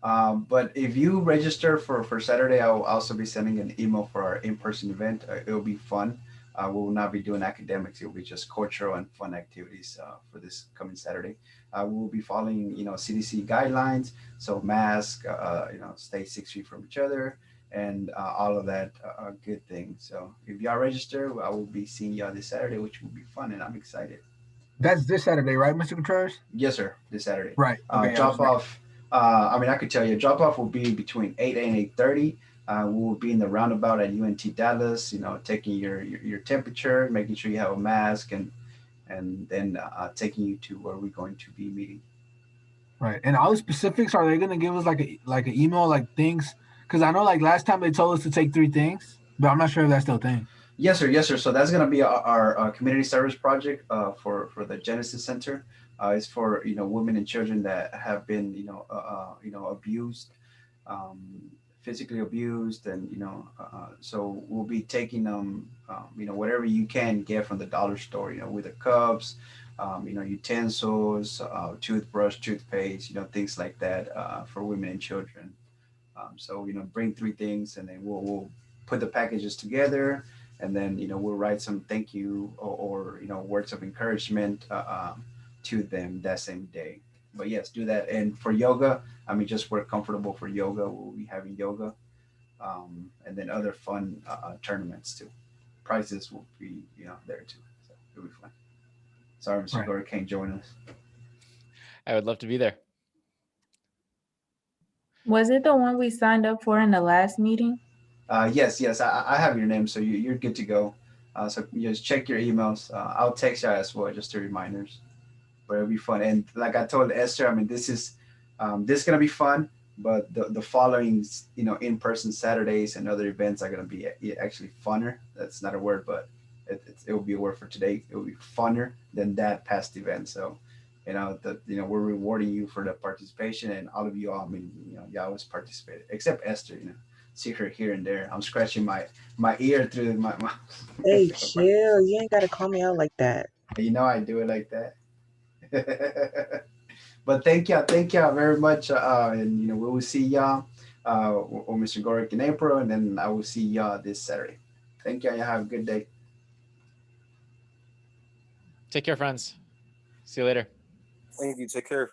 But if you register for Saturday, I will also be sending an email for our in-person event. It'll be fun. We will not be doing academics. It will be just cultural and fun activities for this coming Saturday. We will be following, CDC guidelines. So mask, stay 6 feet from each other, and all of that good things. So if y'all register, I will be seeing y'all this Saturday, which will be fun, and I'm excited. That's this Saturday, right, Mr. Contreras? Yes, sir. This Saturday. Right. Okay, drop off. I could tell you, drop off will be between 8 and 8:30. We will be in the roundabout at UNT Dallas. Taking your temperature, making sure you have a mask, and then taking you to where we're going to be meeting. Right. And all the specifics, are they going to give us like an email, like things? Because I know like last time they told us to take 3 things, but I'm not sure if that's still a thing. Yes, sir. So that's going to be our community service project for the Genesis Center. It's for women and children that have been abused, physically abused, and so we'll be taking them whatever you can get from the dollar store, with the cups, utensils, toothbrush, toothpaste, things like that for women and children. So bring 3 things, and then we'll put the packages together, and then we'll write some thank you or words of encouragement to them that same day. But yes, do that. And for yoga, just we're comfortable for yoga. We'll be having yoga. and then other fun tournaments too. Prizes will be there too, so it'll be fun. Sorry, Mr. Right. Gorrick can't join us. I would love to be there. Was it the one we signed up for in the last meeting? Yes, I have your name, so you're good to go. So just check your emails. I'll text you as well, just the reminders. But it'll be fun. And like I told Esther, I mean, this is gonna be fun. But the following, in-person Saturdays and other events are gonna be actually funner. That's not a word, but it will be a word for today. It will be funner than that past event. So, we're rewarding you for the participation, and all of you all. I mean, you always participated, except Esther. See her here and there. I'm scratching my ear through my. Hey, chill. You ain't gotta call me out like that. I do it like that. But thank y'all very much, and we will see y'all, or Mr. Gorrick in April, and then I will see y'all this Saturday. Thank y'all. Y'all have a good day. Take care, friends. See you later. Thank you. Take care.